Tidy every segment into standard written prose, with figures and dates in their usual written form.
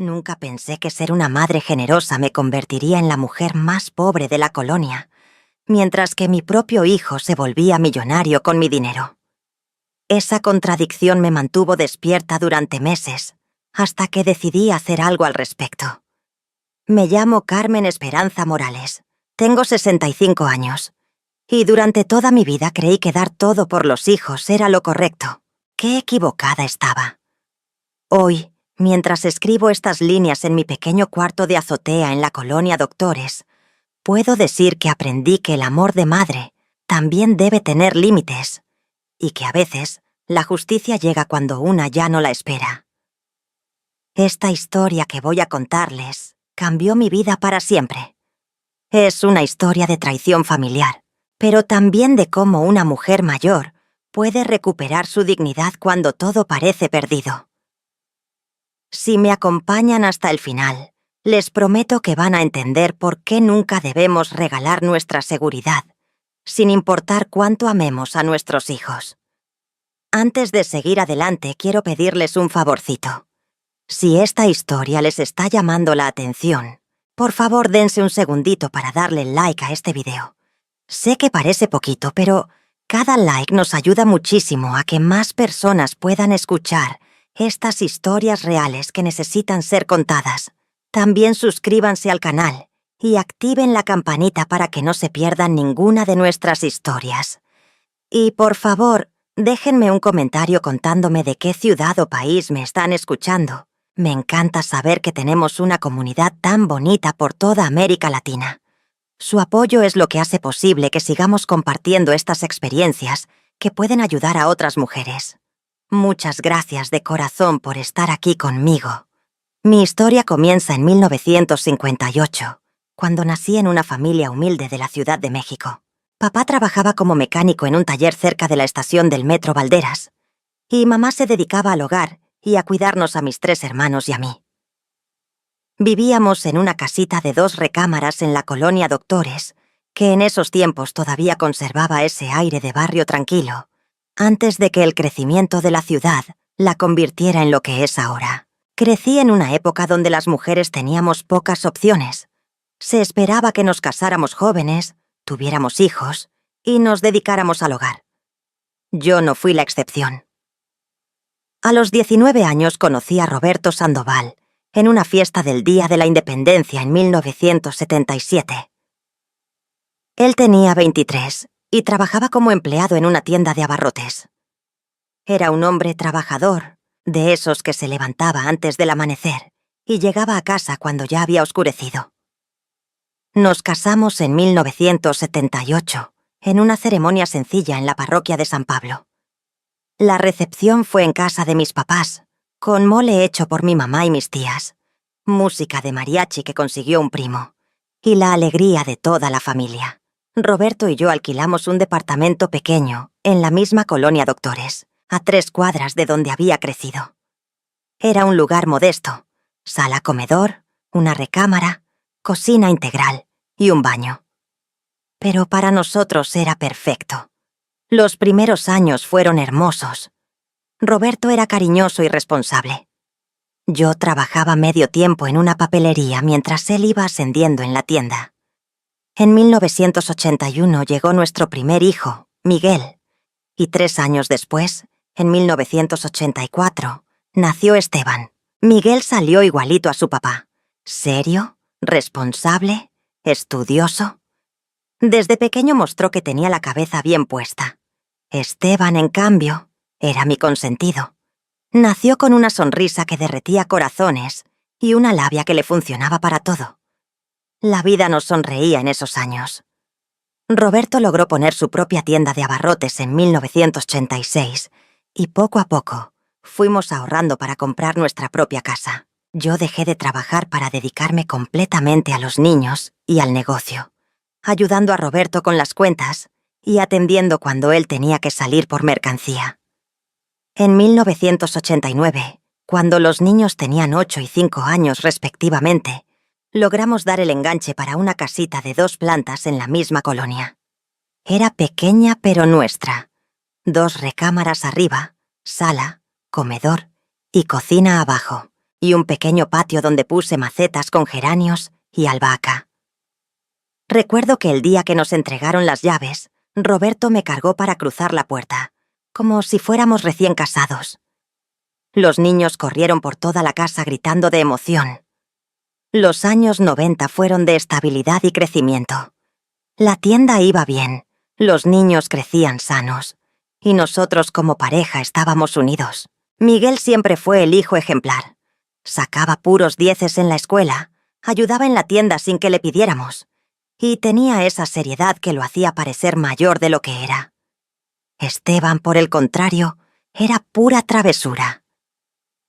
Nunca pensé que ser una madre generosa me convertiría en la mujer más pobre de la colonia, mientras que mi propio hijo se volvía millonario con mi dinero. Esa contradicción me mantuvo despierta durante meses, hasta que decidí hacer algo al respecto. Me llamo Carmen Esperanza Morales. Tengo 65 años. Y durante toda mi vida creí que dar todo por los hijos era lo correcto. ¡Qué equivocada estaba! Hoy, mientras escribo estas líneas en mi pequeño cuarto de azotea en la colonia Doctores, puedo decir que aprendí que el amor de madre también debe tener límites, y que a veces la justicia llega cuando una ya no la espera. Esta historia que voy a contarles cambió mi vida para siempre. Es una historia de traición familiar, pero también de cómo una mujer mayor puede recuperar su dignidad cuando todo parece perdido. Si me acompañan hasta el final, les prometo que van a entender por qué nunca debemos regalar nuestra seguridad, sin importar cuánto amemos a nuestros hijos. Antes de seguir adelante, quiero pedirles un favorcito. Si esta historia les está llamando la atención, por favor dense un segundito para darle like a este video. Sé que parece poquito, pero cada like nos ayuda muchísimo a que más personas puedan escuchar estas historias reales que necesitan ser contadas. También suscríbanse al canal y activen la campanita para que no se pierdan ninguna de nuestras historias. Y por favor, déjenme un comentario contándome de qué ciudad o país me están escuchando. Me encanta saber que tenemos una comunidad tan bonita por toda América Latina. Su apoyo es lo que hace posible que sigamos compartiendo estas experiencias que pueden ayudar a otras mujeres. Muchas gracias de corazón por estar aquí conmigo. Mi historia comienza en 1958, cuando nací en una familia humilde de la Ciudad de México. Papá trabajaba como mecánico en un taller cerca de la estación del Metro Valderas, y mamá se dedicaba al hogar y a cuidarnos a mis 3 hermanos y a mí. Vivíamos en una casita de 2 recámaras en la colonia Doctores, que en esos tiempos todavía conservaba ese aire de barrio tranquilo, antes de que el crecimiento de la ciudad la convirtiera en lo que es ahora. Crecí en una época donde las mujeres teníamos pocas opciones. Se esperaba que nos casáramos jóvenes, tuviéramos hijos y nos dedicáramos al hogar. Yo no fui la excepción. A los 19 años conocí a Roberto Sandoval en una fiesta del Día de la Independencia en 1977. Él tenía 23 y trabajaba como empleado en una tienda de abarrotes. Era un hombre trabajador, de esos que se levantaba antes del amanecer y llegaba a casa cuando ya había oscurecido. Nos casamos en 1978, en una ceremonia sencilla en la parroquia de San Pablo. La recepción fue en casa de mis papás, con mole hecho por mi mamá y mis tías, música de mariachi que consiguió un primo, y la alegría de toda la familia. Roberto y yo alquilamos un departamento pequeño en la misma colonia Doctores, a 3 cuadras de donde había crecido. Era un lugar modesto, sala-comedor, una recámara, cocina integral y un baño. Pero para nosotros era perfecto. Los primeros años fueron hermosos. Roberto era cariñoso y responsable. Yo trabajaba medio tiempo en una papelería mientras él iba ascendiendo en la tienda. En 1981 llegó nuestro primer hijo, Miguel, y 3 años después, en 1984, nació Esteban. Miguel salió igualito a su papá. Serio, responsable, estudioso. Desde pequeño mostró que tenía la cabeza bien puesta. Esteban, en cambio, era mi consentido. Nació con una sonrisa que derretía corazones y una labia que le funcionaba para todo. La vida nos sonreía en esos años. Roberto logró poner su propia tienda de abarrotes en 1986 y poco a poco fuimos ahorrando para comprar nuestra propia casa. Yo dejé de trabajar para dedicarme completamente a los niños y al negocio, ayudando a Roberto con las cuentas y atendiendo cuando él tenía que salir por mercancía. En 1989, cuando los niños tenían 8 y 5 años respectivamente, logramos dar el enganche para una casita de 2 plantas en la misma colonia. Era pequeña pero nuestra. 2 recámaras arriba, sala, comedor y cocina abajo, y un pequeño patio donde puse macetas con geranios y albahaca. Recuerdo que el día que nos entregaron las llaves, Roberto me cargó para cruzar la puerta, como si fuéramos recién casados. Los niños corrieron por toda la casa gritando de emoción. Los años 90 fueron de estabilidad y crecimiento. La tienda iba bien, los niños crecían sanos, y nosotros como pareja estábamos unidos. Miguel siempre fue el hijo ejemplar. Sacaba puros 10 en la escuela, ayudaba en la tienda sin que le pidiéramos, y tenía esa seriedad que lo hacía parecer mayor de lo que era. Esteban, por el contrario, era pura travesura.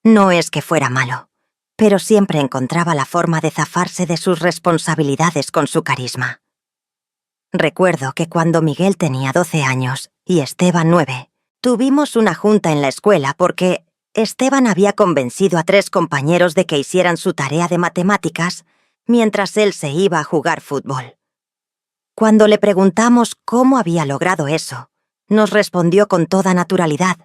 No es que fuera malo, pero siempre encontraba la forma de zafarse de sus responsabilidades con su carisma. Recuerdo que cuando Miguel tenía 12 años y Esteban 9, tuvimos una junta en la escuela porque Esteban había convencido a 3 compañeros de que hicieran su tarea de matemáticas mientras él se iba a jugar fútbol. Cuando le preguntamos cómo había logrado eso, nos respondió con toda naturalidad: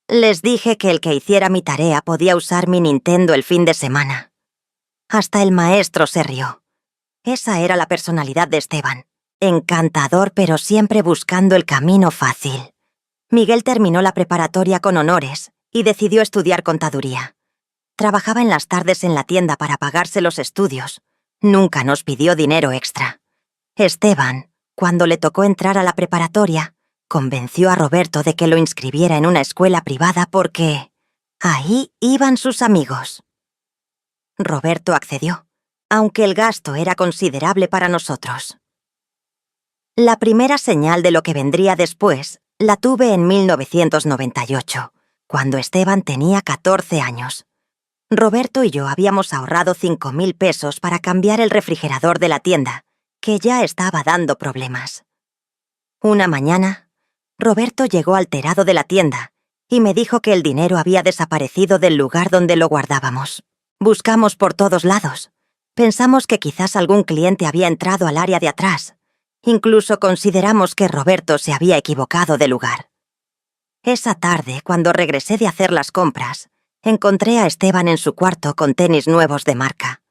les dije que el que hiciera mi tarea podía usar mi Nintendo el fin de semana. Hasta el maestro se rió. Esa era la personalidad de Esteban. Encantador, pero siempre buscando el camino fácil. Miguel terminó la preparatoria con honores y decidió estudiar contaduría. Trabajaba en las tardes en la tienda para pagarse los estudios. Nunca nos pidió dinero extra. Esteban, cuando le tocó entrar a la preparatoria, convenció a Roberto de que lo inscribiera en una escuela privada porque ahí iban sus amigos. Roberto accedió, aunque el gasto era considerable para nosotros. La primera señal de lo que vendría después la tuve en 1998, cuando Esteban tenía 14 años. Roberto y yo habíamos ahorrado 5,000 pesos para cambiar el refrigerador de la tienda, que ya estaba dando problemas. Una mañana, Roberto llegó alterado de la tienda y me dijo que el dinero había desaparecido del lugar donde lo guardábamos. Buscamos por todos lados. Pensamos que quizás algún cliente había entrado al área de atrás. Incluso consideramos que Roberto se había equivocado de lugar. Esa tarde, cuando regresé de hacer las compras, encontré a Esteban en su cuarto con tenis nuevos de marca,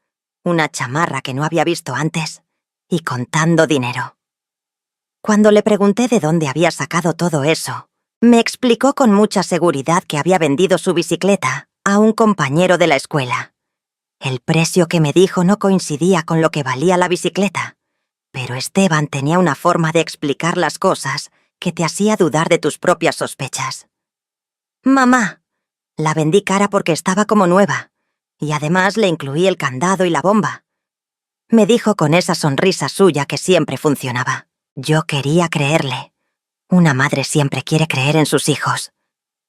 una chamarra que no había visto antes y contando dinero. Cuando le pregunté de dónde había sacado todo eso, me explicó con mucha seguridad que había vendido su bicicleta a un compañero de la escuela. El precio que me dijo no coincidía con lo que valía la bicicleta, pero Esteban tenía una forma de explicar las cosas que te hacía dudar de tus propias sospechas. «Mamá, la vendí cara porque estaba como nueva, y además le incluí el candado y la bomba», me dijo con esa sonrisa suya que siempre funcionaba. Yo quería creerle. Una madre siempre quiere creer en sus hijos.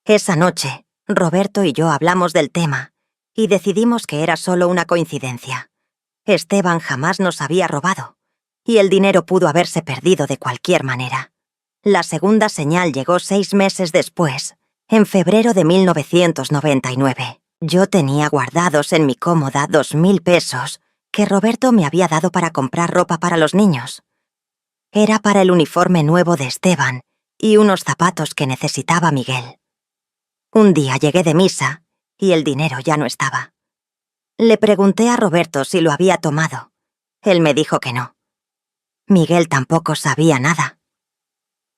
Esa noche, Roberto y yo hablamos del tema y decidimos que era solo una coincidencia. Esteban jamás nos había robado, y el dinero pudo haberse perdido de cualquier manera. La segunda señal llegó 6 meses después, en febrero de 1999. Yo tenía guardados en mi cómoda 2,000 pesos que Roberto me había dado para comprar ropa para los niños. Era para el uniforme nuevo de Esteban y unos zapatos que necesitaba Miguel. Un día llegué de misa y el dinero ya no estaba. Le pregunté a Roberto si lo había tomado. Él me dijo que no. Miguel tampoco sabía nada.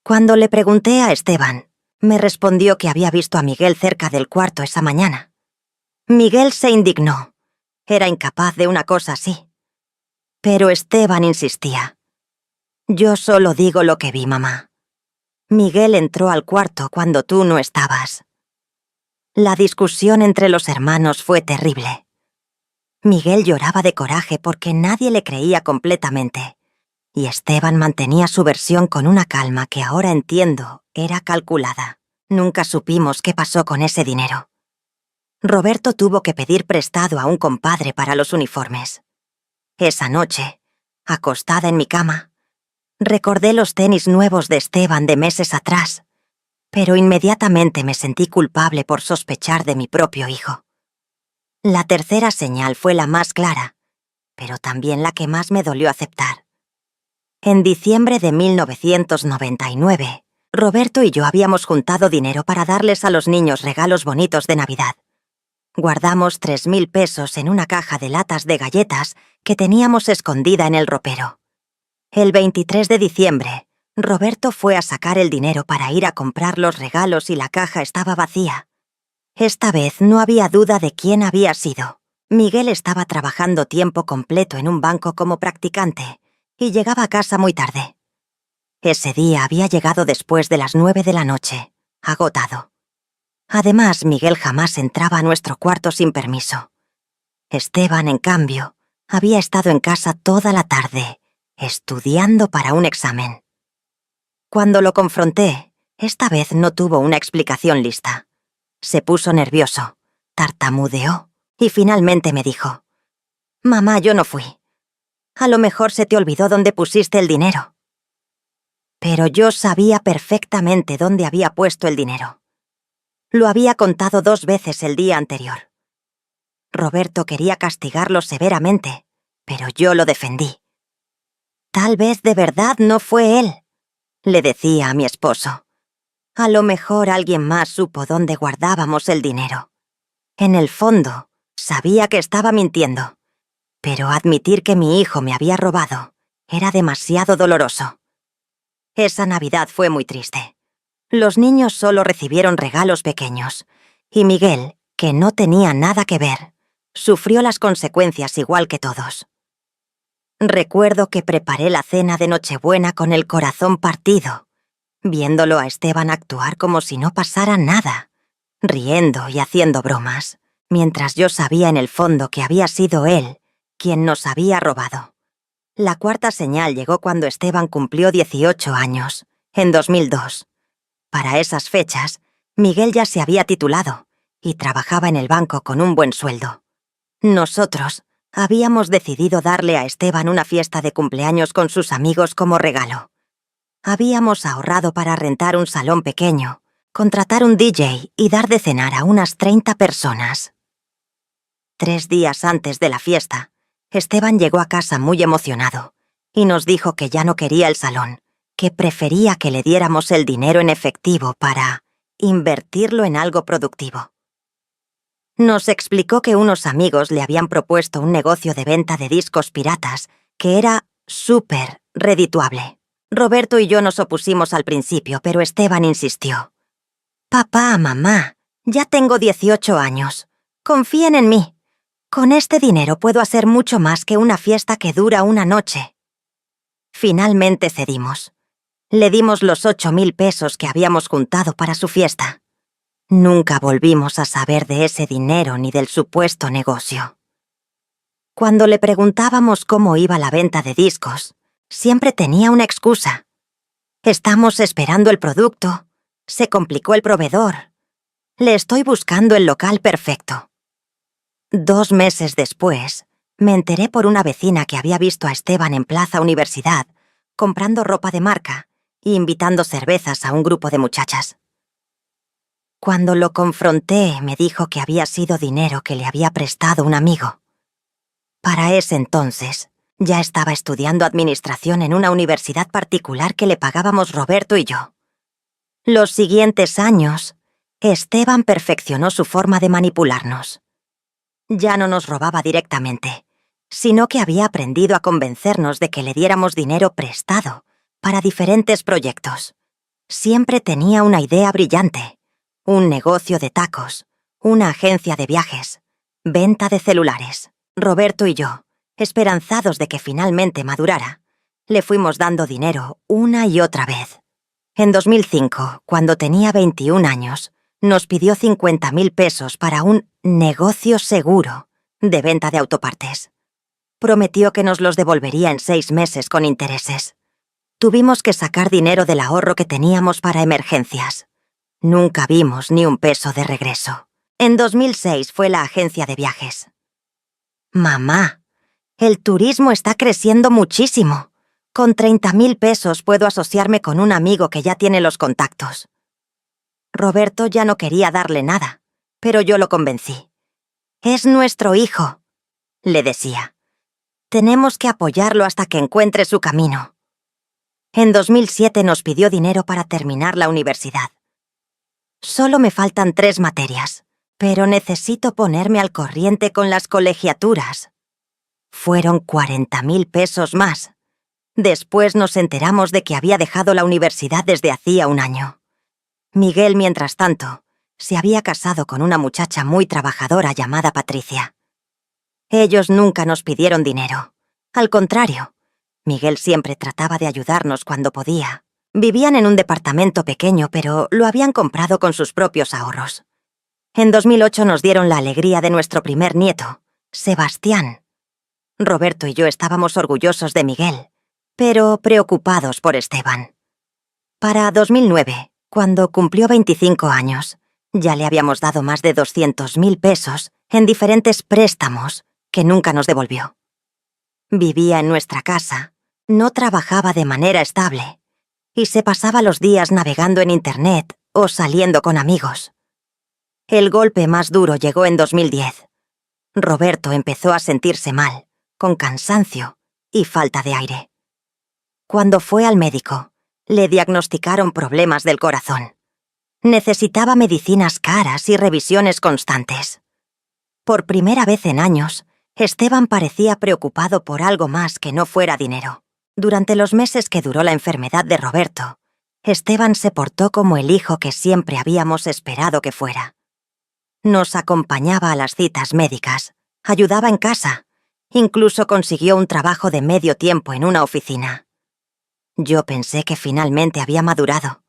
Cuando le pregunté a Esteban, me respondió que había visto a Miguel cerca del cuarto esa mañana. Miguel se indignó. Era incapaz de una cosa así. Pero Esteban insistía. «Yo solo digo lo que vi, mamá. Miguel entró al cuarto cuando tú no estabas». La discusión entre los hermanos fue terrible. Miguel lloraba de coraje porque nadie le creía completamente, y Esteban mantenía su versión con una calma que ahora entiendo era calculada. Nunca supimos qué pasó con ese dinero. Roberto tuvo que pedir prestado a un compadre para los uniformes. Esa noche, acostada en mi cama, recordé los tenis nuevos de Esteban de meses atrás, pero inmediatamente me sentí culpable por sospechar de mi propio hijo. La tercera señal fue la más clara, pero también la que más me dolió aceptar. En diciembre de 1999, Roberto y yo habíamos juntado dinero para darles a los niños regalos bonitos de Navidad. Guardamos 3.000 pesos en una caja de latas de galletas que teníamos escondida en el ropero. El 23 de diciembre, Roberto fue a sacar el dinero para ir a comprar los regalos y la caja estaba vacía. Esta vez no había duda de quién había sido. Miguel estaba trabajando tiempo completo en un banco como practicante y llegaba a casa muy tarde. Ese día había llegado después de las 9 de la noche, agotado. Además, Miguel jamás entraba a nuestro cuarto sin permiso. Esteban, en cambio, había estado en casa toda la tarde, estudiando para un examen. Cuando lo confronté, esta vez no tuvo una explicación lista. Se puso nervioso, tartamudeó y finalmente me dijo: «Mamá, yo no fui. A lo mejor se te olvidó dónde pusiste el dinero». Pero yo sabía perfectamente dónde había puesto el dinero. Lo había contado 2 veces el día anterior. Roberto quería castigarlo severamente, pero yo lo defendí. «Tal vez de verdad no fue él», le decía a mi esposo. «A lo mejor alguien más supo dónde guardábamos el dinero». En el fondo, sabía que estaba mintiendo, pero admitir que mi hijo me había robado era demasiado doloroso. Esa Navidad fue muy triste. Los niños solo recibieron regalos pequeños, y Miguel, que no tenía nada que ver, sufrió las consecuencias igual que todos. Recuerdo que preparé la cena de Nochebuena con el corazón partido, viéndolo a Esteban actuar como si no pasara nada, riendo y haciendo bromas, mientras yo sabía en el fondo que había sido él quien nos había robado. La cuarta señal llegó cuando Esteban cumplió 18 años, en 2002. Para esas fechas, Miguel ya se había titulado y trabajaba en el banco con un buen sueldo. Nosotros habíamos decidido darle a Esteban una fiesta de cumpleaños con sus amigos como regalo. Habíamos ahorrado para rentar un salón pequeño, contratar un DJ y dar de cenar a unas 30 personas. 3 días antes de la fiesta, Esteban llegó a casa muy emocionado y nos dijo que ya no quería el salón, que prefería que le diéramos el dinero en efectivo para invertirlo en algo productivo. Nos explicó que unos amigos le habían propuesto un negocio de venta de discos piratas que era súper redituable. Roberto y yo nos opusimos al principio, pero Esteban insistió. «Papá, mamá, ya tengo 18 años. Confíen en mí. Con este dinero puedo hacer mucho más que una fiesta que dura una noche». Finalmente cedimos. Le dimos los 8.000 pesos que habíamos juntado para su fiesta. Nunca volvimos a saber de ese dinero ni del supuesto negocio. Cuando le preguntábamos cómo iba la venta de discos, siempre tenía una excusa. «Estamos esperando el producto. Se complicó el proveedor. Le estoy buscando el local perfecto». 2 meses después, me enteré por una vecina que había visto a Esteban en Plaza Universidad, comprando ropa de marca y invitando cervezas a un grupo de muchachas. Cuando lo confronté, me dijo que había sido dinero que le había prestado un amigo. Para ese entonces, ya estaba estudiando administración en una universidad particular que le pagábamos Roberto y yo. Los siguientes años, Esteban perfeccionó su forma de manipularnos. Ya no nos robaba directamente, sino que había aprendido a convencernos de que le diéramos dinero prestado para diferentes proyectos. Siempre tenía una idea brillante: un negocio de tacos, una agencia de viajes, venta de celulares. Roberto y yo, esperanzados de que finalmente madurara, le fuimos dando dinero una y otra vez. En 2005, cuando tenía 21 años, nos pidió 50.000 pesos para un negocio seguro de venta de autopartes. Prometió que nos los devolvería en 6 meses con intereses. Tuvimos que sacar dinero del ahorro que teníamos para emergencias. Nunca vimos ni un peso de regreso. En 2006 fue la agencia de viajes. «Mamá, el turismo está creciendo muchísimo. Con 30.000 pesos puedo asociarme con un amigo que ya tiene los contactos». Roberto ya no quería darle nada, pero yo lo convencí. «Es nuestro hijo», le decía. «Tenemos que apoyarlo hasta que encuentre su camino». En 2007 nos pidió dinero para terminar la universidad. «Solo me faltan 3 materias. Pero necesito ponerme al corriente con las colegiaturas. Fueron 40.000 pesos más. Después nos enteramos de que había dejado la universidad desde hacía un año. Miguel, mientras tanto, se había casado con una muchacha muy trabajadora llamada Patricia. Ellos nunca nos pidieron dinero. Al contrario, Miguel siempre trataba de ayudarnos cuando podía. Vivían en un departamento pequeño, pero lo habían comprado con sus propios ahorros. En 2008 nos dieron la alegría de nuestro primer nieto, Sebastián. Roberto y yo estábamos orgullosos de Miguel, pero preocupados por Esteban. Para 2009, cuando cumplió 25 años, ya le habíamos dado más de 200.000 pesos en diferentes préstamos que nunca nos devolvió. Vivía en nuestra casa, no trabajaba de manera estable y se pasaba los días navegando en Internet o saliendo con amigos. El golpe más duro llegó en 2010. Roberto empezó a sentirse mal, con cansancio y falta de aire. Cuando fue al médico, le diagnosticaron problemas del corazón. Necesitaba medicinas caras y revisiones constantes. Por primera vez en años, Esteban parecía preocupado por algo más que no fuera dinero. Durante los meses que duró la enfermedad de Roberto, Esteban se portó como el hijo que siempre habíamos esperado que fuera. Nos acompañaba a las citas médicas, ayudaba en casa, incluso consiguió un trabajo de medio tiempo en una oficina. Yo pensé que finalmente había madurado,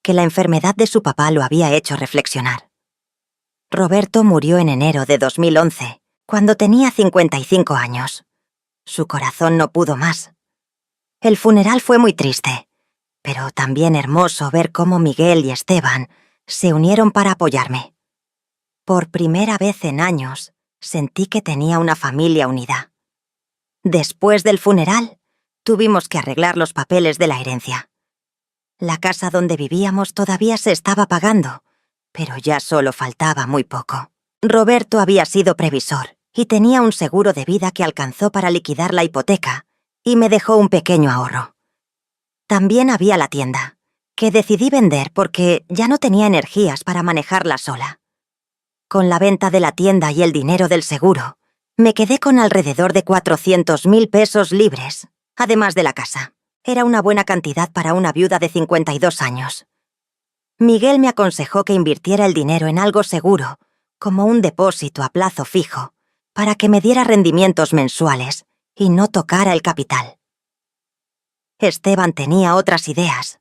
que la enfermedad de su papá lo había hecho reflexionar. Roberto murió en enero de 2011, cuando tenía 55 años. Su corazón no pudo más. El funeral fue muy triste, pero también hermoso ver cómo Miguel y Esteban se unieron para apoyarme. Por primera vez en años, sentí que tenía una familia unida. Después del funeral, tuvimos que arreglar los papeles de la herencia. La casa donde vivíamos todavía se estaba pagando, pero ya solo faltaba muy poco. Roberto había sido previsor y tenía un seguro de vida que alcanzó para liquidar la hipoteca y me dejó un pequeño ahorro. También había la tienda, que decidí vender porque ya no tenía energías para manejarla sola. Con la venta de la tienda y el dinero del seguro, me quedé con alrededor de 400.000 pesos libres, además de la casa. Era una buena cantidad para una viuda de 52 años. Miguel me aconsejó que invirtiera el dinero en algo seguro, como un depósito a plazo fijo, para que me diera rendimientos mensuales y no tocara el capital. Esteban tenía otras ideas.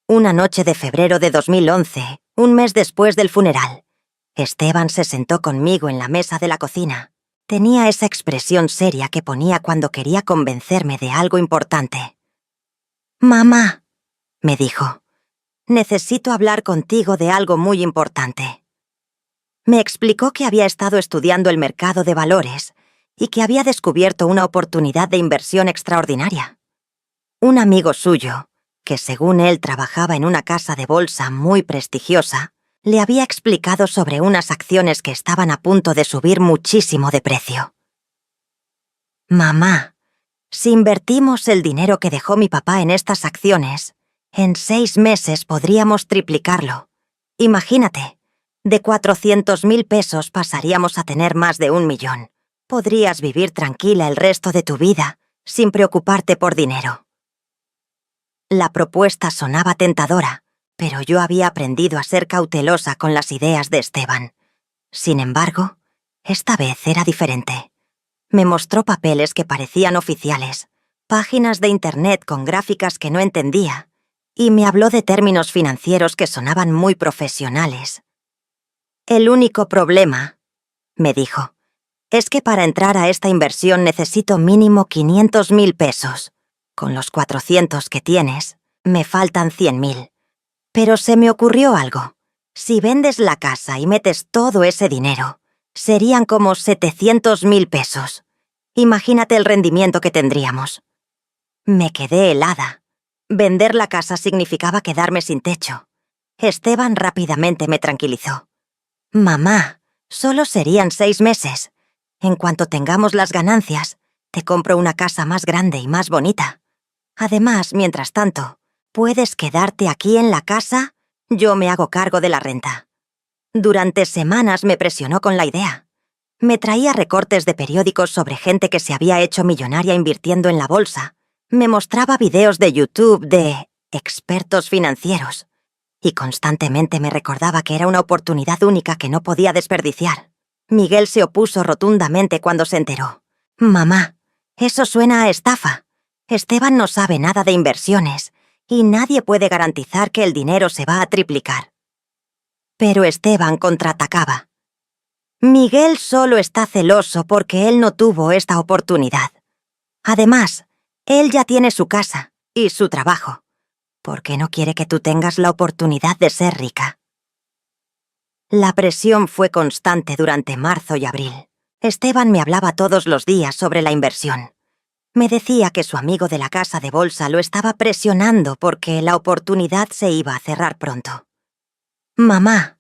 Una noche de febrero de 2011, un mes después del funeral, Esteban se sentó conmigo en la mesa de la cocina. Tenía esa expresión seria que ponía cuando quería convencerme de algo importante. «Mamá», me dijo, «necesito hablar contigo de algo muy importante». Me explicó que había estado estudiando el mercado de valores y que había descubierto una oportunidad de inversión extraordinaria. Un amigo suyo, que según él trabajaba en una casa de bolsa muy prestigiosa, le había explicado sobre unas acciones que estaban a punto de subir muchísimo de precio. «Mamá, si invertimos el dinero que dejó mi papá en estas acciones, en 6 meses podríamos triplicarlo. Imagínate, de 400.000 pesos pasaríamos a tener más de 1 millón. Podrías vivir tranquila el resto de tu vida, sin preocuparte por dinero». La propuesta sonaba tentadora, pero yo había aprendido a ser cautelosa con las ideas de Esteban. Sin embargo, esta vez era diferente. Me mostró papeles que parecían oficiales, páginas de Internet con gráficas que no entendía, y me habló de términos financieros que sonaban muy profesionales. «El único problema», me dijo, «es que para entrar a esta inversión necesito mínimo 500.000 pesos. Con los 400 que tienes, me faltan 100.000. Pero se me ocurrió algo. Si vendes la casa y metes todo ese dinero, serían como 700.000 pesos. Imagínate el rendimiento que tendríamos». Me quedé helada. Vender la casa significaba quedarme sin techo. Esteban rápidamente me tranquilizó. «Mamá, solo serían 6 meses. En cuanto tengamos las ganancias, te compro una casa más grande y más bonita. Además, mientras tanto, puedes quedarte aquí en la casa, yo me hago cargo de la renta». Durante semanas me presionó con la idea. Me traía recortes de periódicos sobre gente que se había hecho millonaria invirtiendo en la bolsa. Me mostraba videos de YouTube de expertos financieros. Y constantemente me recordaba que era una oportunidad única que no podía desperdiciar. Miguel se opuso rotundamente cuando se enteró. «Mamá, eso suena a estafa. Esteban no sabe nada de inversiones y nadie puede garantizar que el dinero se va a triplicar». Pero Esteban contraatacaba. «Miguel solo está celoso porque él no tuvo esta oportunidad. Además, él ya tiene su casa y su trabajo, porque no quiere que tú tengas la oportunidad de ser rica». La presión fue constante durante marzo y abril. Esteban me hablaba todos los días sobre la inversión. Me decía que su amigo de la casa de bolsa lo estaba presionando porque la oportunidad se iba a cerrar pronto. «Mamá,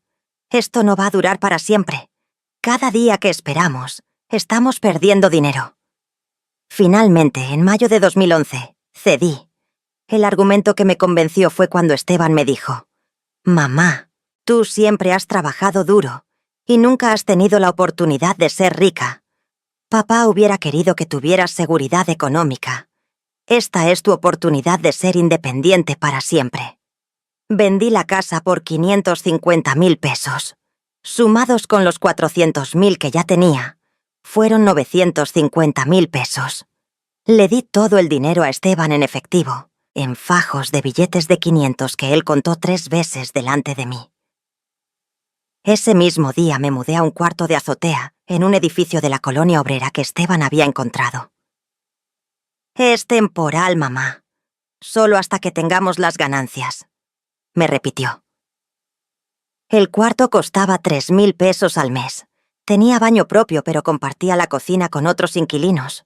esto no va a durar para siempre. Cada día que esperamos, estamos perdiendo dinero». Finalmente, en mayo de 2011, cedí. El argumento que me convenció fue cuando Esteban me dijo: «Mamá, tú siempre has trabajado duro y nunca has tenido la oportunidad de ser rica. Papá hubiera querido que tuvieras seguridad económica. Esta es tu oportunidad de ser independiente para siempre». Vendí la casa por 550.000 pesos. Sumados con los 400.000 que ya tenía, fueron 950.000 pesos. Le di todo el dinero a Esteban en efectivo, en fajos de billetes de 500 que él contó 3 veces delante de mí. Ese mismo día me mudé a un cuarto de azotea en un edificio de la colonia obrera que Esteban había encontrado. «Es temporal, mamá. Solo hasta que tengamos las ganancias», me repitió. El cuarto costaba 3.000 pesos al mes. Tenía baño propio, pero compartía la cocina con otros inquilinos.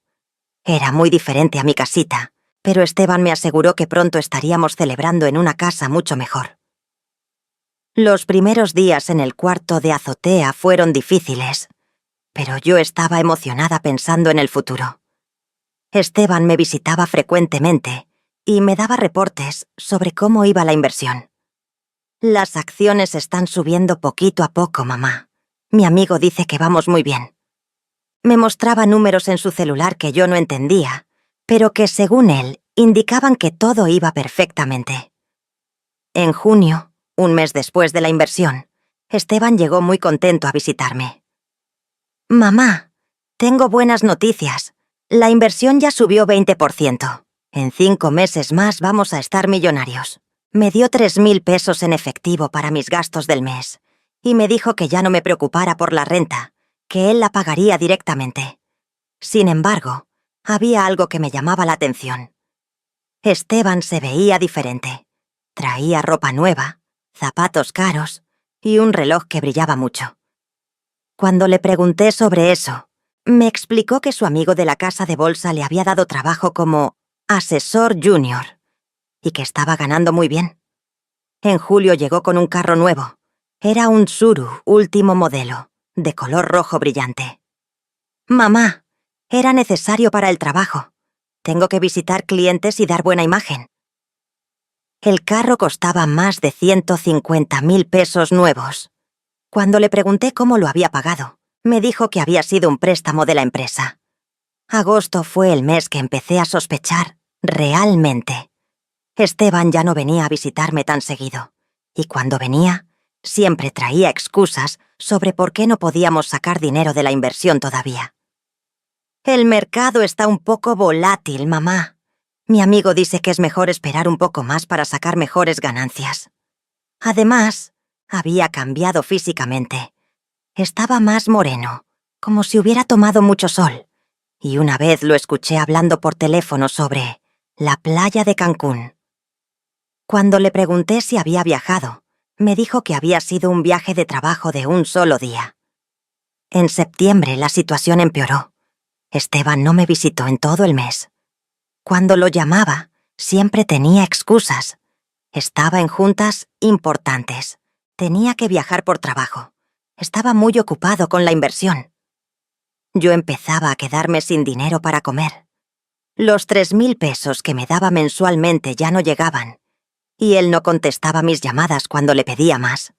Era muy diferente a mi casita, pero Esteban me aseguró que pronto estaríamos celebrando en una casa mucho mejor. Los primeros días en el cuarto de azotea fueron difíciles, pero yo estaba emocionada pensando en el futuro. Esteban me visitaba frecuentemente y me daba reportes sobre cómo iba la inversión. «Las acciones están subiendo poquito a poco, mamá. Mi amigo dice que vamos muy bien». Me mostraba números en su celular que yo no entendía, pero que, según él, indicaban que todo iba perfectamente. En junio, un mes después de la inversión, Esteban llegó muy contento a visitarme. «Mamá, tengo buenas noticias. La inversión ya subió 20%. En 5 meses más vamos a estar millonarios». Me dio 3.000 pesos en efectivo para mis gastos del mes y me dijo que ya no me preocupara por la renta, que él la pagaría directamente. Sin embargo, había algo que me llamaba la atención. Esteban se veía diferente. Traía ropa nueva, zapatos caros y un reloj que brillaba mucho. Cuando le pregunté sobre eso, me explicó que su amigo de la casa de bolsa le había dado trabajo como asesor junior y que estaba ganando muy bien. En julio llegó con un carro nuevo. Era un Tsuru último modelo, de color rojo brillante. «Mamá, era necesario para el trabajo. Tengo que visitar clientes y dar buena imagen». El carro costaba más de 150.000 pesos nuevos. Cuando le pregunté cómo lo había pagado, me dijo que había sido un préstamo de la empresa. Agosto fue el mes que empecé a sospechar, realmente. Esteban ya no venía a visitarme tan seguido, y cuando venía, siempre traía excusas sobre por qué no podíamos sacar dinero de la inversión todavía. «El mercado está un poco volátil, mamá. Mi amigo dice que es mejor esperar un poco más para sacar mejores ganancias». Además, había cambiado físicamente. Estaba más moreno, como si hubiera tomado mucho sol, y una vez lo escuché hablando por teléfono sobre la playa de Cancún. Cuando le pregunté si había viajado, me dijo que había sido un viaje de trabajo de un solo día. En septiembre la situación empeoró. Esteban no me visitó en todo el mes. Cuando lo llamaba, siempre tenía excusas. Estaba en juntas importantes. Tenía que viajar por trabajo. Estaba muy ocupado con la inversión. Yo empezaba a quedarme sin dinero para comer. Los 3.000 pesos que me daba mensualmente ya no llegaban, y él no contestaba mis llamadas cuando le pedía más.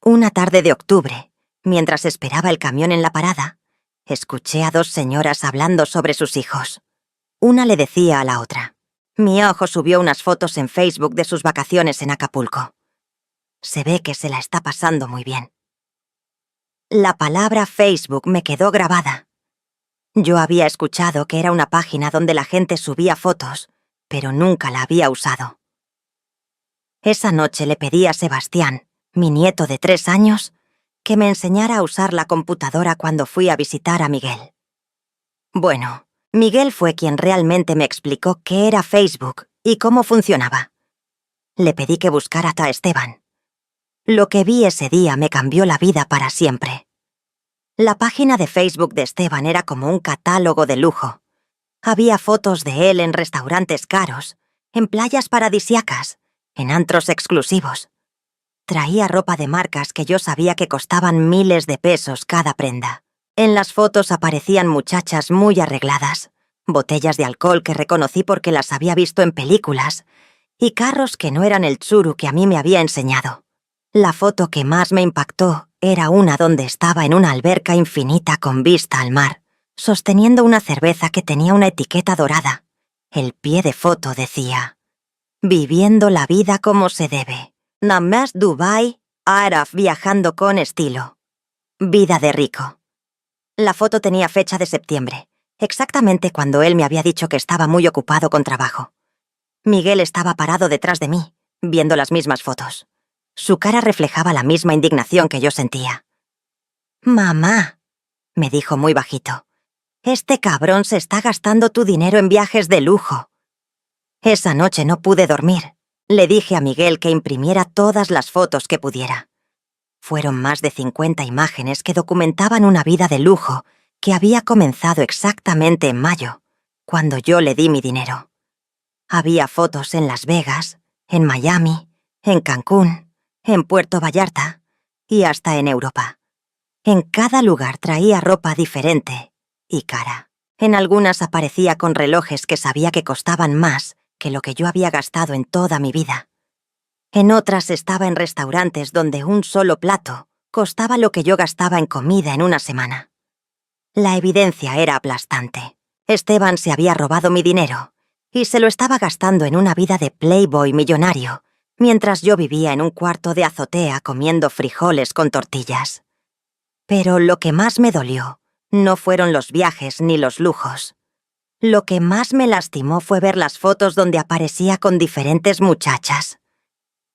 Una tarde de octubre, mientras esperaba el camión en la parada, escuché a dos señoras hablando sobre sus hijos. Una le decía a la otra: «Mi hijo subió unas fotos en Facebook de sus vacaciones en Acapulco. Se ve que se la está pasando muy bien». La palabra Facebook me quedó grabada. Yo había escuchado que era una página donde la gente subía fotos, pero nunca la había usado. Esa noche le pedí a Sebastián, mi nieto de 3 años, que me enseñara a usar la computadora cuando fui a visitar a Miguel. Bueno, Miguel fue quien realmente me explicó qué era Facebook y cómo funcionaba. Le pedí que buscara a Esteban. Lo que vi ese día me cambió la vida para siempre. La página de Facebook de Esteban era como un catálogo de lujo. Había fotos de él en restaurantes caros, en playas paradisíacas, en antros exclusivos. Traía ropa de marcas que yo sabía que costaban miles de pesos cada prenda. En las fotos aparecían muchachas muy arregladas, botellas de alcohol que reconocí porque las había visto en películas, y carros que no eran el Tsuru que a mí me había enseñado. La foto que más me impactó era una donde estaba en una alberca infinita con vista al mar, sosteniendo una cerveza que tenía una etiqueta dorada. El pie de foto decía: «Viviendo la vida como se debe. Namás Dubai, Araf viajando con estilo. Vida de rico». La foto tenía fecha de septiembre, exactamente cuando él me había dicho que estaba muy ocupado con trabajo. Miguel estaba parado detrás de mí, viendo las mismas fotos. Su cara reflejaba la misma indignación que yo sentía. «Mamá», me dijo muy bajito, «este cabrón se está gastando tu dinero en viajes de lujo». Esa noche no pude dormir. Le dije a Miguel que imprimiera todas las fotos que pudiera. Fueron más de 50 imágenes que documentaban una vida de lujo que había comenzado exactamente en mayo, cuando yo le di mi dinero. Había fotos en Las Vegas, en Miami, en Cancún, en Puerto Vallarta y hasta en Europa. En cada lugar traía ropa diferente y cara. En algunas aparecía con relojes que sabía que costaban más que lo que yo había gastado en toda mi vida. En otras estaba en restaurantes donde un solo plato costaba lo que yo gastaba en comida en una semana. La evidencia era aplastante. Esteban se había robado mi dinero y se lo estaba gastando en una vida de playboy millonario, mientras yo vivía en un cuarto de azotea comiendo frijoles con tortillas. Pero lo que más me dolió no fueron los viajes ni los lujos. Lo que más me lastimó fue ver las fotos donde aparecía con diferentes muchachas.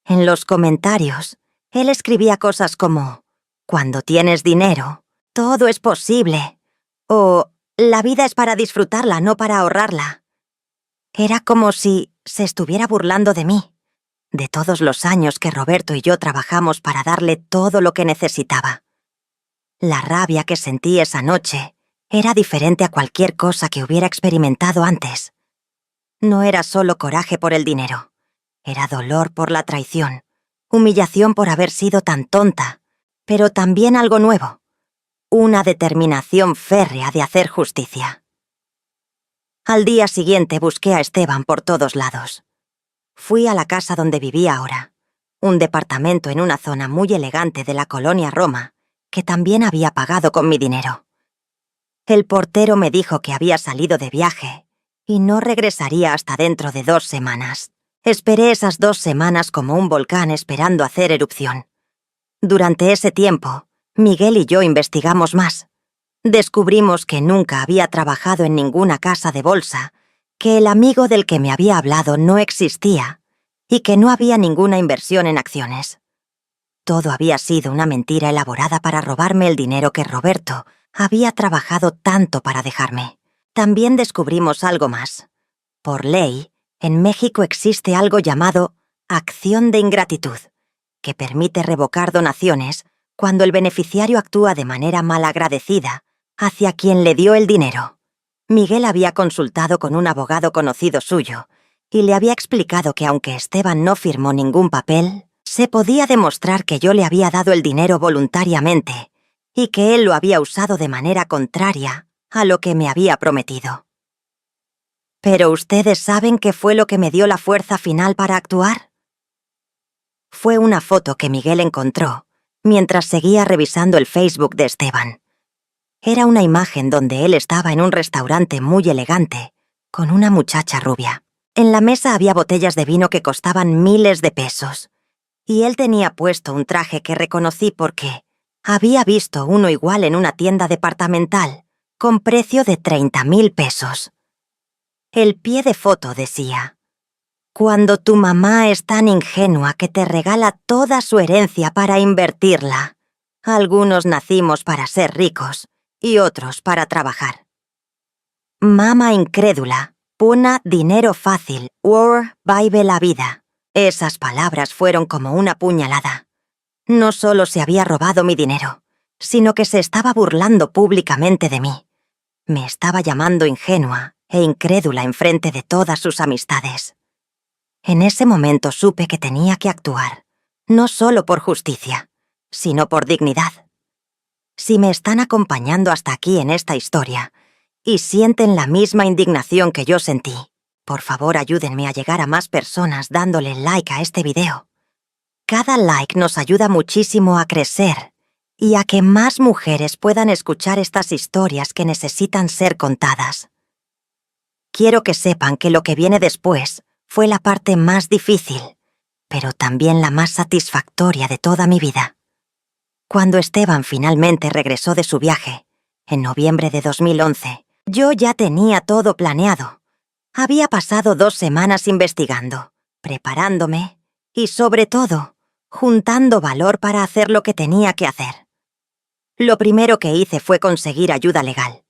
En los comentarios, él escribía cosas como: «Cuando tienes dinero, todo es posible», o «La vida es para disfrutarla, no para ahorrarla». Era como si se estuviera burlando de mí, de todos los años que Roberto y yo trabajamos para darle todo lo que necesitaba. La rabia que sentí esa noche era diferente a cualquier cosa que hubiera experimentado antes. No era solo coraje por el dinero. Era dolor por la traición, humillación por haber sido tan tonta, pero también algo nuevo, una determinación férrea de hacer justicia. Al día siguiente busqué a Esteban por todos lados. Fui a la casa donde vivía ahora, un departamento en una zona muy elegante de la colonia Roma, que también había pagado con mi dinero. El portero me dijo que había salido de viaje y no regresaría hasta dentro de 2 semanas. Esperé esas 2 semanas como un volcán esperando hacer erupción. Durante ese tiempo, Miguel y yo investigamos más. Descubrimos que nunca había trabajado en ninguna casa de bolsa, que el amigo del que me había hablado no existía y que no había ninguna inversión en acciones. Todo había sido una mentira elaborada para robarme el dinero que Roberto había trabajado tanto para dejarme. También descubrimos algo más. Por ley, en México existe algo llamado acción de ingratitud, que permite revocar donaciones cuando el beneficiario actúa de manera malagradecida hacia quien le dio el dinero. Miguel había consultado con un abogado conocido suyo y le había explicado que aunque Esteban no firmó ningún papel, se podía demostrar que yo le había dado el dinero voluntariamente y que él lo había usado de manera contraria a lo que me había prometido. ¿Pero ustedes saben qué fue lo que me dio la fuerza final para actuar? Fue una foto que Miguel encontró mientras seguía revisando el Facebook de Esteban. Era una imagen donde él estaba en un restaurante muy elegante, con una muchacha rubia. En la mesa había botellas de vino que costaban miles de pesos, y él tenía puesto un traje que reconocí porque había visto uno igual en una tienda departamental, con precio de 30,000 pesos. El pie de foto decía: «Cuando tu mamá es tan ingenua que te regala toda su herencia para invertirla. Algunos nacimos para ser ricos y otros para trabajar». Mama incrédula, puna dinero fácil, war vive la vida. Esas palabras fueron como una puñalada. No solo se había robado mi dinero, sino que se estaba burlando públicamente de mí. Me estaba llamando ingenua e incrédula enfrente de todas sus amistades. En ese momento supe que tenía que actuar, no solo por justicia, sino por dignidad. Si me están acompañando hasta aquí en esta historia y sienten la misma indignación que yo sentí, por favor ayúdenme a llegar a más personas dándole like a este video. Cada like nos ayuda muchísimo a crecer y a que más mujeres puedan escuchar estas historias que necesitan ser contadas. Quiero que sepan que lo que viene después fue la parte más difícil, pero también la más satisfactoria de toda mi vida. Cuando Esteban finalmente regresó de su viaje, en noviembre de 2011, yo ya tenía todo planeado. Había pasado 2 semanas investigando, preparándome y, sobre todo, juntando valor para hacer lo que tenía que hacer. Lo primero que hice fue conseguir ayuda legal.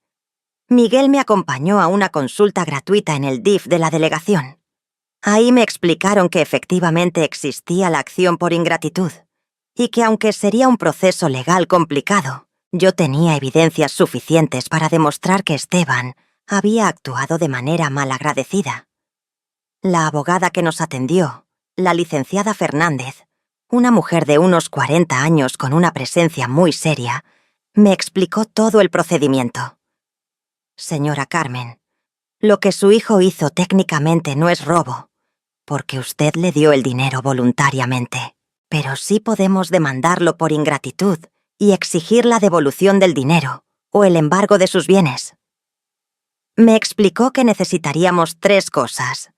Miguel me acompañó a una consulta gratuita en el DIF de la delegación. Ahí me explicaron que efectivamente existía la acción por ingratitud y que aunque sería un proceso legal complicado, yo tenía evidencias suficientes para demostrar que Esteban había actuado de manera malagradecida. La abogada que nos atendió, la licenciada Fernández, una mujer de unos 40 años con una presencia muy seria, me explicó todo el procedimiento. «Señora Carmen, lo que su hijo hizo técnicamente no es robo, porque usted le dio el dinero voluntariamente, pero sí podemos demandarlo por ingratitud y exigir la devolución del dinero o el embargo de sus bienes». Me explicó que necesitaríamos 3 cosas: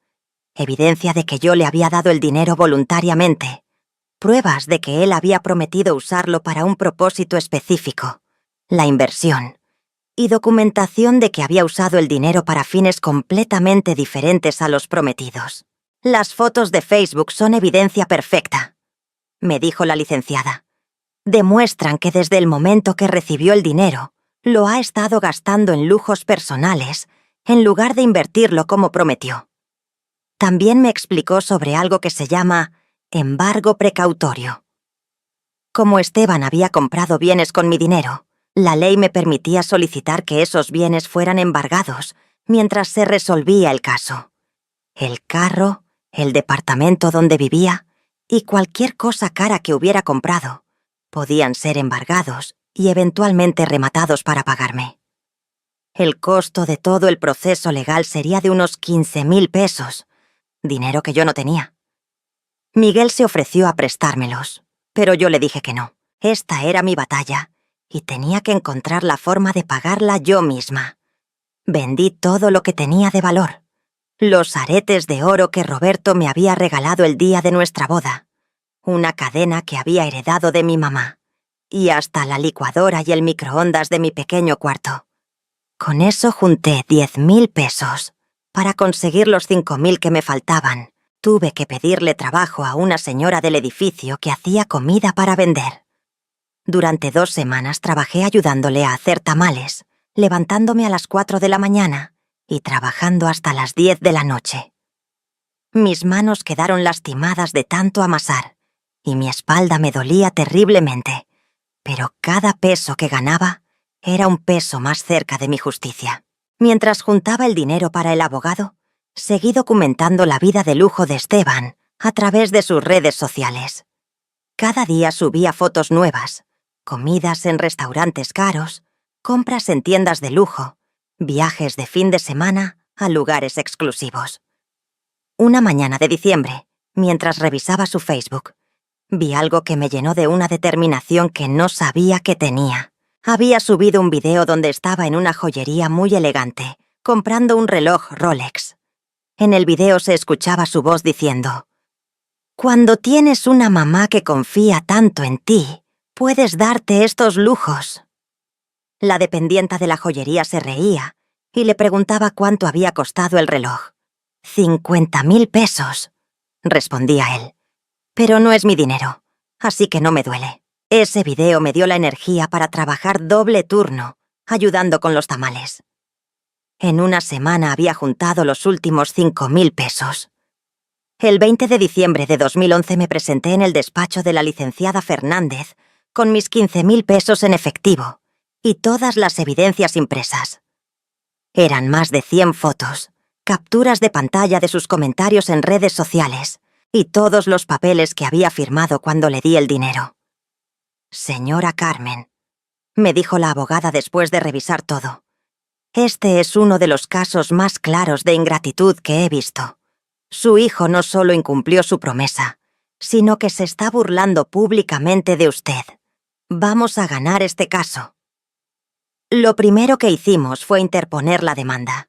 evidencia de que yo le había dado el dinero voluntariamente, pruebas de que él había prometido usarlo para un propósito específico, la inversión, y documentación de que había usado el dinero para fines completamente diferentes a los prometidos. «Las fotos de Facebook son evidencia perfecta», me dijo la licenciada. «Demuestran que desde el momento que recibió el dinero, lo ha estado gastando en lujos personales, en lugar de invertirlo como prometió». También me explicó sobre algo que se llama embargo precautorio. Como Esteban había comprado bienes con mi dinero, la ley me permitía solicitar que esos bienes fueran embargados mientras se resolvía el caso. El carro, el departamento donde vivía y cualquier cosa cara que hubiera comprado podían ser embargados y eventualmente rematados para pagarme. El costo de todo el proceso legal sería de unos 15,000 pesos, dinero que yo no tenía. Miguel se ofreció a prestármelos, pero yo le dije que no. Esta era mi batalla y tenía que encontrar la forma de pagarla yo misma. Vendí todo lo que tenía de valor: los aretes de oro que Roberto me había regalado el día de nuestra boda, una cadena que había heredado de mi mamá, y hasta la licuadora y el microondas de mi pequeño cuarto. Con eso junté 10,000 pesos. Para conseguir los 5,000 que me faltaban, tuve que pedirle trabajo a una señora del edificio que hacía comida para vender. Durante 2 semanas trabajé ayudándole a hacer tamales, levantándome a las 4 de la mañana y trabajando hasta las 10 de la noche. Mis manos quedaron lastimadas de tanto amasar y mi espalda me dolía terriblemente, pero cada peso que ganaba era un peso más cerca de mi justicia. Mientras juntaba el dinero para el abogado, seguí documentando la vida de lujo de Esteban a través de sus redes sociales. Cada día subía fotos nuevas, comidas en restaurantes caros, compras en tiendas de lujo, viajes de fin de semana a lugares exclusivos. Una mañana de diciembre, mientras revisaba su Facebook, Vi algo que me llenó de una determinación que no sabía que tenía. Había subido un video donde estaba en una joyería muy elegante, comprando un reloj Rolex. En el video se escuchaba su voz diciendo: «Cuando tienes una mamá que confía tanto en ti, puedes darte estos lujos». La dependienta de la joyería se reía y le preguntaba cuánto había costado el reloj. «50.000 pesos», respondía él. «Pero no es mi dinero, así que no me duele». Ese video me dio la energía para trabajar doble turno, ayudando con los tamales. En una semana había juntado los últimos 5.000 pesos. El 20 de diciembre de 2011 me presenté en el despacho de la licenciada Fernández con mis 15.000 pesos en efectivo y todas las evidencias impresas. Eran más de 100 fotos, capturas de pantalla de sus comentarios en redes sociales y todos los papeles que había firmado cuando le di el dinero. «Señora Carmen», me dijo la abogada después de revisar todo, «este es uno de los casos más claros de ingratitud que he visto. Su hijo no solo incumplió su promesa, sino que se está burlando públicamente de usted. Vamos a ganar este caso». Lo primero que hicimos fue interponer la demanda.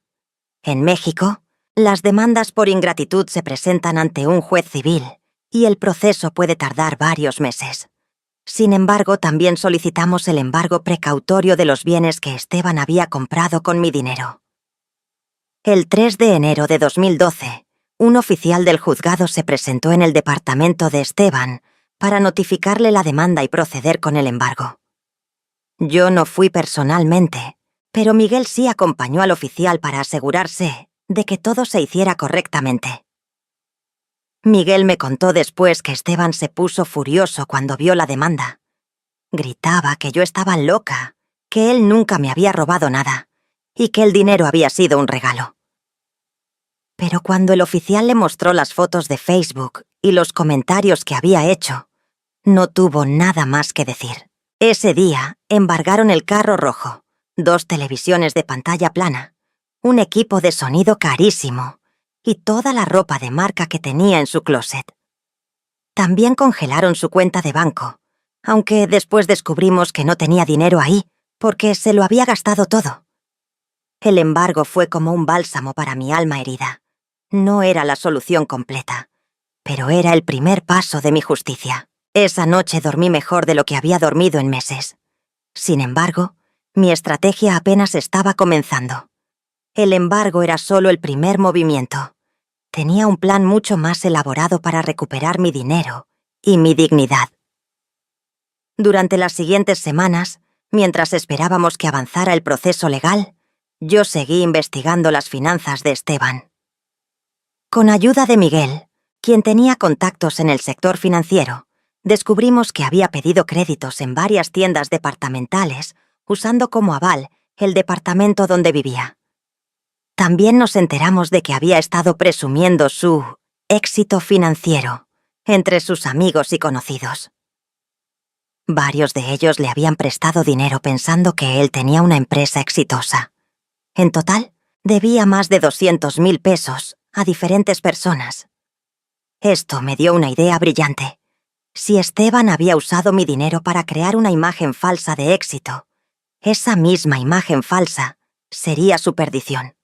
En México, las demandas por ingratitud se presentan ante un juez civil y el proceso puede tardar varios meses. Sin embargo, también solicitamos el embargo precautorio de los bienes que Esteban había comprado con mi dinero. El 3 de enero de 2012, un oficial del juzgado se presentó en el departamento de Esteban para notificarle la demanda y proceder con el embargo. Yo no fui personalmente, pero Miguel sí acompañó al oficial para asegurarse de que todo se hiciera correctamente. Miguel me contó después que Esteban se puso furioso cuando vio la demanda. Gritaba que yo estaba loca, que él nunca me había robado nada y que el dinero había sido un regalo. Pero cuando el oficial le mostró las fotos de Facebook y los comentarios que había hecho, no tuvo nada más que decir. Ese día embargaron el carro rojo, 2 televisiones de pantalla plana, un equipo de sonido carísimo y toda la ropa de marca que tenía en su closet. También congelaron su cuenta de banco, aunque después descubrimos que no tenía dinero ahí porque se lo había gastado todo. El embargo fue como un bálsamo para mi alma herida. No era la solución completa, pero era el primer paso de mi justicia. Esa noche dormí mejor de lo que había dormido en meses. Sin embargo, mi estrategia apenas estaba comenzando. El embargo era solo el primer movimiento. Tenía un plan mucho más elaborado para recuperar mi dinero y mi dignidad. Durante las siguientes semanas, mientras esperábamos que avanzara el proceso legal, yo seguí investigando las finanzas de Esteban. Con ayuda de Miguel, quien tenía contactos en el sector financiero, descubrimos que había pedido créditos en varias tiendas departamentales, usando como aval el departamento donde vivía. También nos enteramos de que había estado presumiendo su éxito financiero entre sus amigos y conocidos. Varios de ellos le habían prestado dinero pensando que él tenía una empresa exitosa. En total, debía más de 200.000 pesos a diferentes personas. Esto me dio una idea brillante. Si Esteban había usado mi dinero para crear una imagen falsa de éxito, esa misma imagen falsa sería su perdición.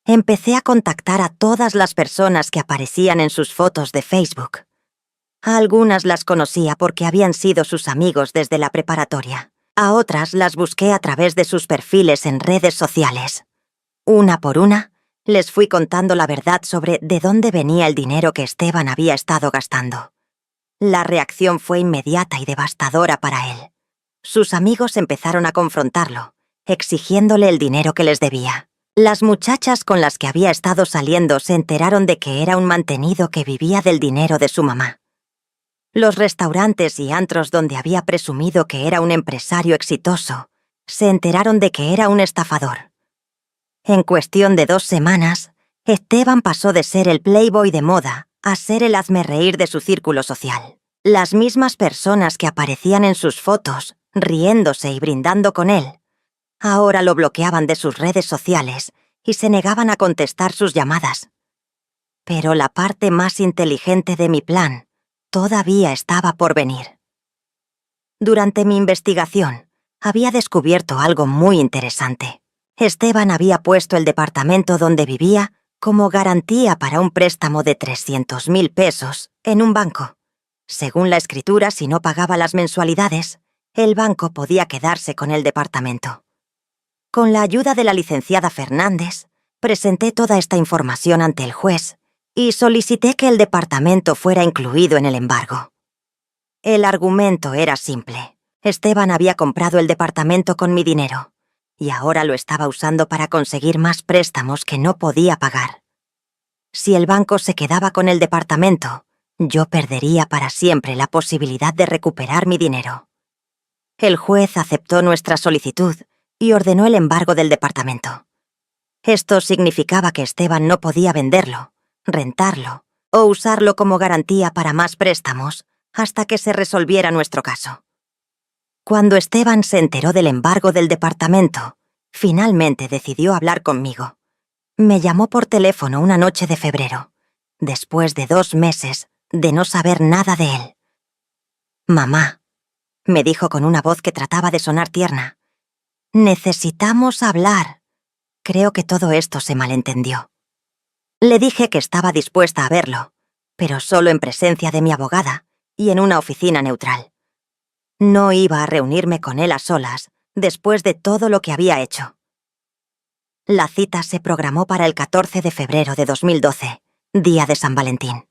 Empecé a contactar a todas las personas que aparecían en sus fotos de Facebook. A algunas las conocía porque habían sido sus amigos desde la preparatoria. A otras las busqué a través de sus perfiles en redes sociales. Una por una, les fui contando la verdad sobre de dónde venía el dinero que Esteban había estado gastando. La reacción fue inmediata y devastadora para él. Sus amigos empezaron a confrontarlo, exigiéndole el dinero que les debía. Las muchachas con las que había estado saliendo se enteraron de que era un mantenido que vivía del dinero de su mamá. Los restaurantes y antros donde había presumido que era un empresario exitoso se enteraron de que era un estafador. En cuestión de 2 semanas, Esteban pasó de ser el playboy de moda a ser el hazmerreír de su círculo social. Las mismas personas que aparecían en sus fotos, riéndose y brindando con él, ahora lo bloqueaban de sus redes sociales y se negaban a contestar sus llamadas. Pero la parte más inteligente de mi plan todavía estaba por venir. Durante mi investigación, había descubierto algo muy interesante. Esteban había puesto el departamento donde vivía como garantía para un préstamo de 300,000 pesos en un banco. Según la escritura, si no pagaba las mensualidades, el banco podía quedarse con el departamento. Con la ayuda de la licenciada Fernández, presenté toda esta información ante el juez y solicité que el departamento fuera incluido en el embargo. El argumento era simple. Esteban había comprado el departamento con mi dinero y ahora lo estaba usando para conseguir más préstamos que no podía pagar. Si el banco se quedaba con el departamento, yo perdería para siempre la posibilidad de recuperar mi dinero. El juez aceptó nuestra solicitud y ordenó el embargo del departamento. Esto significaba que Esteban no podía venderlo, rentarlo o usarlo como garantía para más préstamos hasta que se resolviera nuestro caso. Cuando Esteban se enteró del embargo del departamento, finalmente decidió hablar conmigo. Me llamó por teléfono una noche de febrero, después de 2 meses de no saber nada de él. «Mamá», me dijo con una voz que trataba de sonar tierna, «necesitamos hablar». Creo que todo esto se malentendió. Le dije que estaba dispuesta a verlo, pero solo en presencia de mi abogada y en una oficina neutral. No iba a reunirme con él a solas después de todo lo que había hecho. La cita se programó para el 14 de febrero de 2012, día de San Valentín.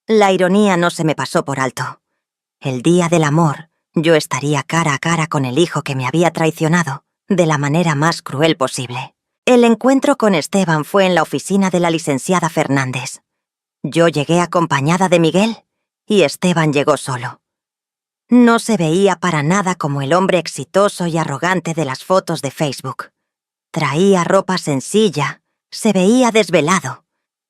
La ironía no se me pasó por alto. El día del amor, yo estaría cara a cara con el hijo que me había traicionado de la manera más cruel posible. El encuentro con Esteban fue en la oficina de la licenciada Fernández. Yo llegué acompañada de Miguel y Esteban llegó solo. No se veía para nada como el hombre exitoso y arrogante de las fotos de Facebook. Traía ropa sencilla, se veía desvelado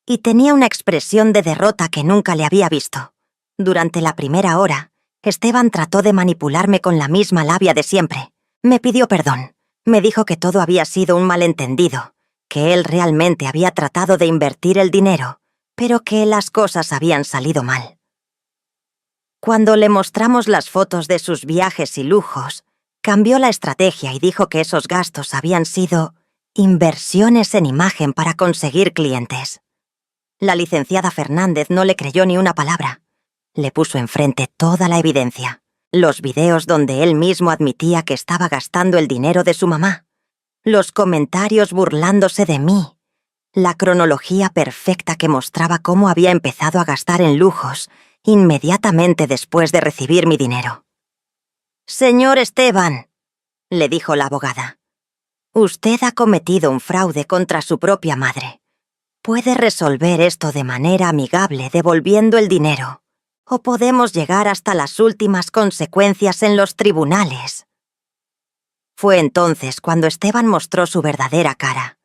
y tenía una expresión de derrota que nunca le había visto. Durante la primera hora, Esteban trató de manipularme con la misma labia de siempre. Me pidió perdón. Me dijo que todo había sido un malentendido, que él realmente había tratado de invertir el dinero, pero que las cosas habían salido mal. Cuando le mostramos las fotos de sus viajes y lujos, cambió la estrategia y dijo que esos gastos habían sido inversiones en imagen para conseguir clientes. La licenciada Fernández no le creyó ni una palabra. Le puso enfrente toda la evidencia. Los videos donde él mismo admitía que estaba gastando el dinero de su mamá. Los comentarios burlándose de mí. La cronología perfecta que mostraba cómo había empezado a gastar en lujos inmediatamente después de recibir mi dinero. «Señor Esteban», le dijo la abogada, «usted ha cometido un fraude contra su propia madre. Puede resolver esto de manera amigable devolviendo el dinero, o podemos llegar hasta las últimas consecuencias en los tribunales». Fue entonces cuando Esteban mostró su verdadera cara.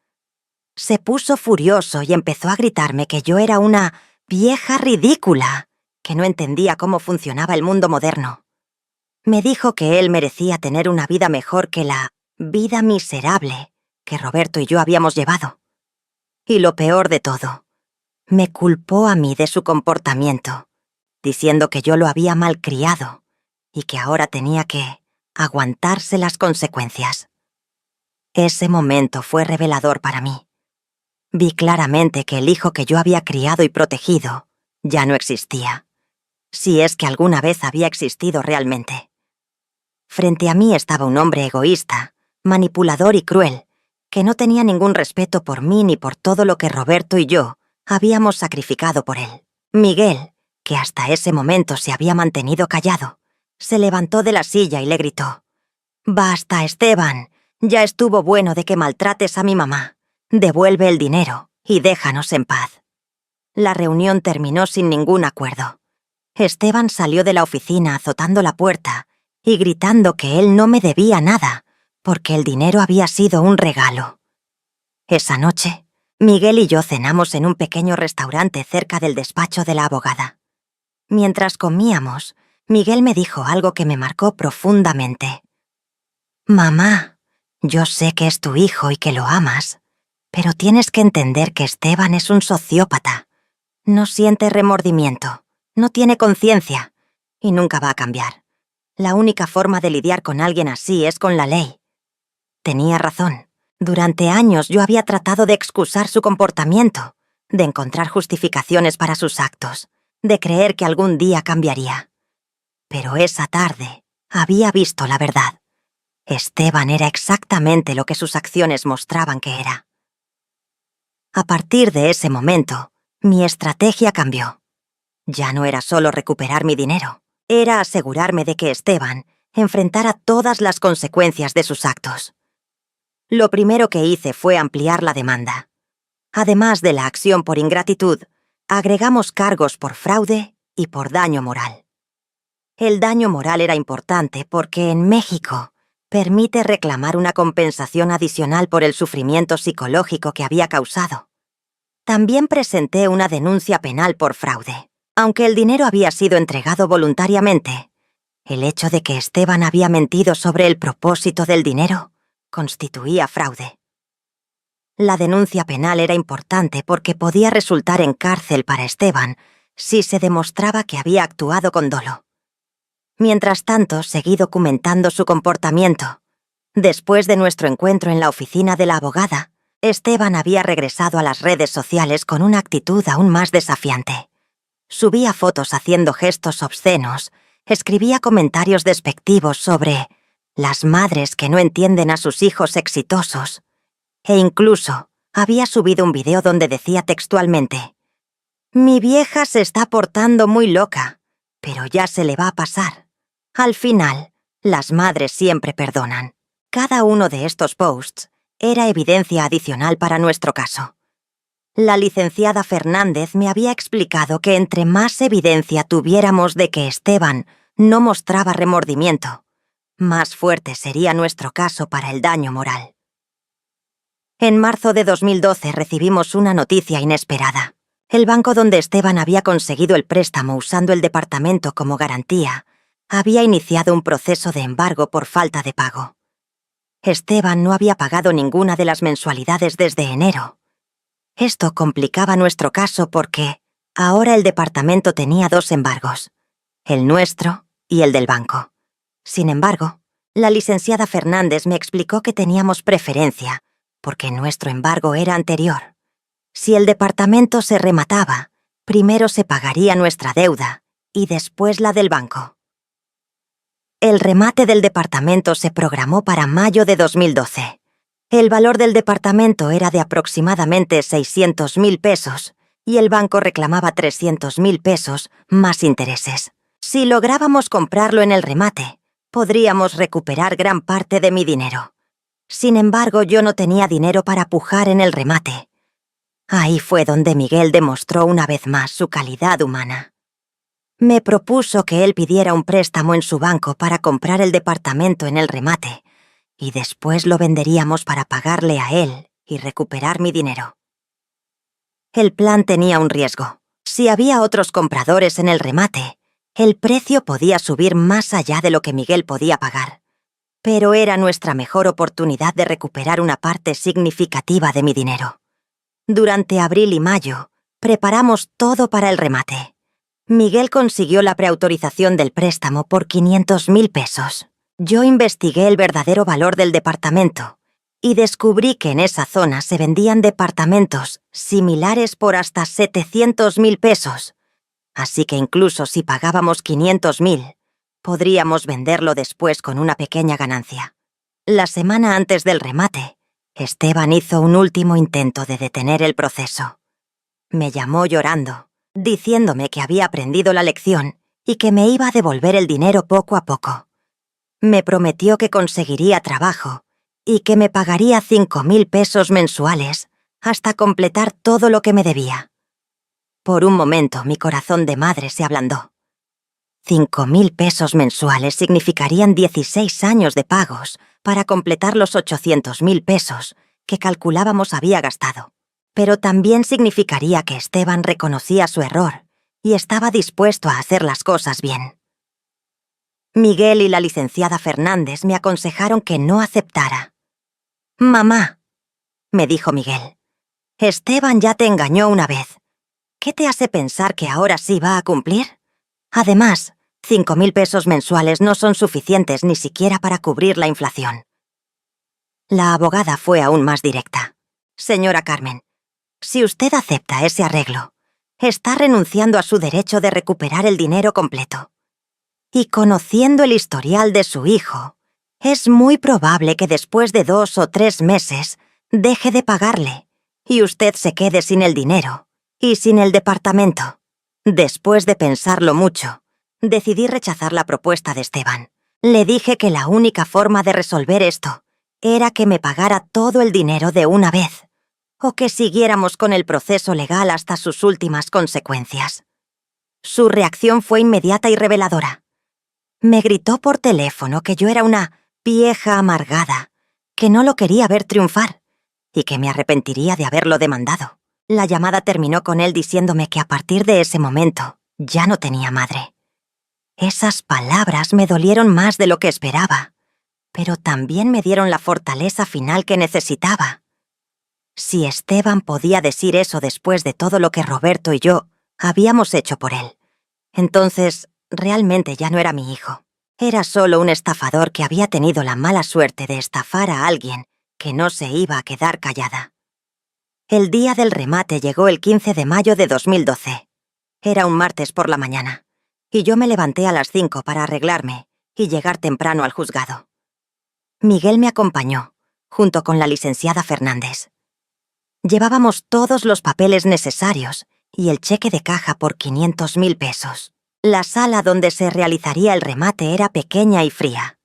Se puso furioso y empezó a gritarme que yo era una vieja ridícula, que no entendía cómo funcionaba el mundo moderno. Me dijo que él merecía tener una vida mejor que la vida miserable que Roberto y yo habíamos llevado. Y lo peor de todo, me culpó a mí de su comportamiento, diciendo que yo lo había malcriado y que ahora tenía que aguantarse las consecuencias. Ese momento fue revelador para mí. Vi claramente que el hijo que yo había criado y protegido ya no existía, si es que alguna vez había existido realmente. Frente a mí estaba un hombre egoísta, manipulador y cruel, que no tenía ningún respeto por mí ni por todo lo que Roberto y yo habíamos sacrificado por él. Miguel, que hasta ese momento se había mantenido callado, se levantó de la silla y le gritó: «Basta, Esteban, ya estuvo bueno de que maltrates a mi mamá. Devuelve el dinero y déjanos en paz». La reunión terminó sin ningún acuerdo. Esteban salió de la oficina azotando la puerta y gritando que él no me debía nada, porque el dinero había sido un regalo. Esa noche, Miguel y yo cenamos en un pequeño restaurante cerca del despacho de la abogada. Mientras comíamos, Miguel me dijo algo que me marcó profundamente. «Mamá, yo sé que es tu hijo y que lo amas, pero tienes que entender que Esteban es un sociópata. No siente remordimiento, No tiene conciencia y nunca va a cambiar. La única forma de lidiar con alguien así es con la ley. Tenía razón. Durante años yo había tratado de excusar su comportamiento, de encontrar justificaciones para sus actos, de creer que algún día cambiaría. Pero esa tarde había visto la verdad. Esteban era exactamente lo que sus acciones mostraban que era. A partir de ese momento, mi estrategia cambió. Ya no era solo recuperar mi dinero, era asegurarme de que Esteban enfrentara todas las consecuencias de sus actos. Lo primero que hice fue ampliar la demanda. Además de la acción por ingratitud, agregamos cargos por fraude y por daño moral. El daño moral era importante porque en México permite reclamar una compensación adicional por el sufrimiento psicológico que había causado. También presenté una denuncia penal por fraude. Aunque el dinero había sido entregado voluntariamente, el hecho de que Esteban había mentido sobre el propósito del dinero constituía fraude. La denuncia penal era importante porque podía resultar en cárcel para Esteban si se demostraba que había actuado con dolo. Mientras tanto, seguí documentando su comportamiento. Después de nuestro encuentro en la oficina de la abogada, Esteban había regresado a las redes sociales con una actitud aún más desafiante. Subía fotos haciendo gestos obscenos, escribía comentarios despectivos sobre las madres que no entienden a sus hijos exitosos, e incluso había subido un video donde decía textualmente: «Mi vieja se está portando muy loca, pero ya se le va a pasar». Al final, las madres siempre perdonan. Cada uno de estos posts era evidencia adicional para nuestro caso. La licenciada Fernández me había explicado que entre más evidencia tuviéramos de que Esteban no mostraba remordimiento, más fuerte sería nuestro caso para el daño moral. En marzo de 2012 recibimos una noticia inesperada. El banco donde Esteban había conseguido el préstamo usando el departamento como garantía había iniciado un proceso de embargo por falta de pago. Esteban no había pagado ninguna de las mensualidades desde enero. Esto complicaba nuestro caso porque ahora el departamento tenía 2 embargos, el nuestro y el del banco. Sin embargo, la licenciada Fernández me explicó que teníamos preferencia porque nuestro embargo era anterior. Si el departamento se remataba, primero se pagaría nuestra deuda y después la del banco. El remate del departamento se programó para mayo de 2012. El valor del departamento era de aproximadamente 600,000 pesos y el banco reclamaba 300,000 pesos más intereses. Si lográbamos comprarlo en el remate, podríamos recuperar gran parte de mi dinero. Sin embargo, yo no tenía dinero para pujar en el remate. Ahí fue donde Miguel demostró una vez más su calidad humana. Me propuso que él pidiera un préstamo en su banco para comprar el departamento en el remate, y después lo venderíamos para pagarle a él y recuperar mi dinero. El plan tenía un riesgo. Si había otros compradores en el remate, el precio podía subir más allá de lo que Miguel podía pagar. Pero era nuestra mejor oportunidad de recuperar una parte significativa de mi dinero. Durante abril y mayo, preparamos todo para el remate. Miguel consiguió la preautorización del préstamo por 500,000 pesos. Yo investigué el verdadero valor del departamento y descubrí que en esa zona se vendían departamentos similares por hasta 700,000 pesos. Así que incluso si pagábamos 500,000, podríamos venderlo después con una pequeña ganancia. La semana antes del remate, Esteban hizo un último intento de detener el proceso. Me llamó llorando, diciéndome que había aprendido la lección y que me iba a devolver el dinero poco a poco. Me prometió que conseguiría trabajo y que me pagaría 5,000 pesos mensuales hasta completar todo lo que me debía. Por un momento mi corazón de madre se ablandó. 5,000 pesos mensuales significarían 16 años de pagos para completar los 800,000 pesos que calculábamos había gastado. Pero también significaría que Esteban reconocía su error y estaba dispuesto a hacer las cosas bien. Miguel y la licenciada Fernández me aconsejaron que no aceptara. «Mamá», me dijo Miguel, «Esteban ya te engañó una vez. ¿Qué te hace pensar que ahora sí va a cumplir? Además, 5.000 pesos mensuales no son suficientes ni siquiera para cubrir la inflación. La abogada fue aún más directa. Señora Carmen, si usted acepta ese arreglo, está renunciando a su derecho de recuperar el dinero completo. Y conociendo el historial de su hijo, es muy probable que después de 2 o 3 meses deje de pagarle y usted se quede sin el dinero y sin el departamento. Después de pensarlo mucho, decidí rechazar la propuesta de Esteban. Le dije que la única forma de resolver esto era que me pagara todo el dinero de una vez, o que siguiéramos con el proceso legal hasta sus últimas consecuencias. Su reacción fue inmediata y reveladora. Me gritó por teléfono que yo era una vieja amargada, que no lo quería ver triunfar y que me arrepentiría de haberlo demandado. La llamada terminó con él diciéndome que a partir de ese momento ya no tenía madre. Esas palabras me dolieron más de lo que esperaba, pero también me dieron la fortaleza final que necesitaba. Si Esteban podía decir eso después de todo lo que Roberto y yo habíamos hecho por él, entonces realmente ya no era mi hijo. Era solo un estafador que había tenido la mala suerte de estafar a alguien que no se iba a quedar callada. El día del remate llegó el 15 de mayo de 2012. Era un martes por la mañana, y yo me levanté a las 5 para arreglarme y llegar temprano al juzgado. Miguel me acompañó, junto con la licenciada Fernández. Llevábamos todos los papeles necesarios y el cheque de caja por 500.000 pesos. La sala donde se realizaría el remate era pequeña y fría.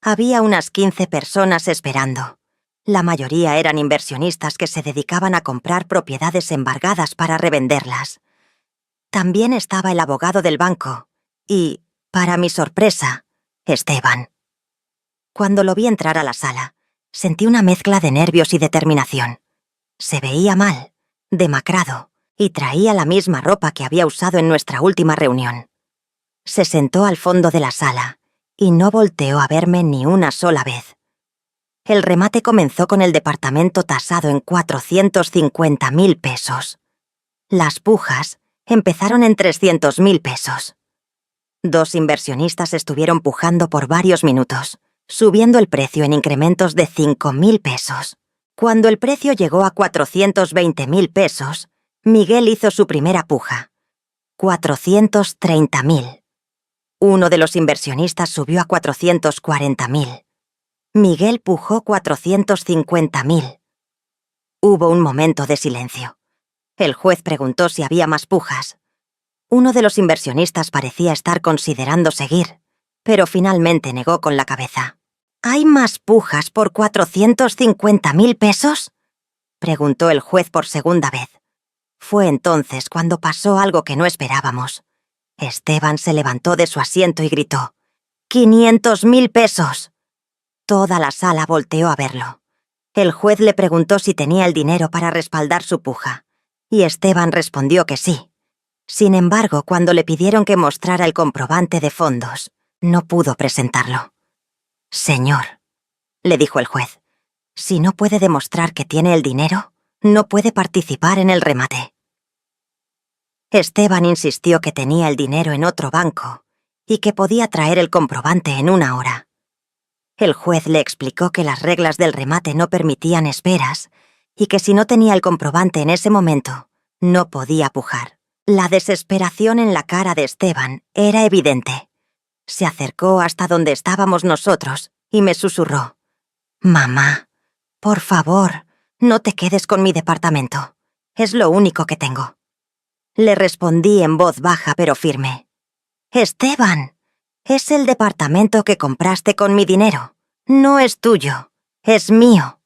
Había unas 15 personas esperando. La mayoría eran inversionistas que se dedicaban a comprar propiedades embargadas para revenderlas. También estaba el abogado del banco y, para mi sorpresa, Esteban. Cuando lo vi entrar a la sala, sentí una mezcla de nervios y determinación. Se veía mal, demacrado, y traía la misma ropa que había usado en nuestra última reunión. Se sentó al fondo de la sala y no volteó a verme ni una sola vez. El remate comenzó con el departamento tasado en 450.000 pesos. Las pujas empezaron en 300.000 pesos. 2 inversionistas estuvieron pujando por varios minutos, subiendo el precio en incrementos de 5.000 pesos. Cuando el precio llegó a 420.000 pesos, Miguel hizo su primera puja. 430.000. Uno de los inversionistas subió a 440.000. Miguel pujó 450.000. Hubo un momento de silencio. El juez preguntó si había más pujas. Uno de los inversionistas parecía estar considerando seguir, pero finalmente negó con la cabeza. ¿Hay más pujas por 450.000 pesos? Preguntó el juez por segunda vez. Fue entonces cuando pasó algo que no esperábamos. Esteban se levantó de su asiento y gritó: ¡500.000 pesos! Toda la sala volteó a verlo. El juez le preguntó si tenía el dinero para respaldar su puja, y Esteban respondió que sí. Sin embargo, cuando le pidieron que mostrara el comprobante de fondos, no pudo presentarlo. «Señor», le dijo el juez, «si no puede demostrar que tiene el dinero, no puede participar en el remate». Esteban insistió que tenía el dinero en otro banco y que podía traer el comprobante en 1 hora. El juez le explicó que las reglas del remate no permitían esperas y que si no tenía el comprobante en ese momento, no podía pujar. La desesperación en la cara de Esteban era evidente. Se acercó hasta donde estábamos nosotros y me susurró: «Mamá, por favor, no te quedes con mi departamento. Es lo único que tengo». Le respondí en voz baja pero firme: «Esteban, es el departamento que compraste con mi dinero. No es tuyo, es mío».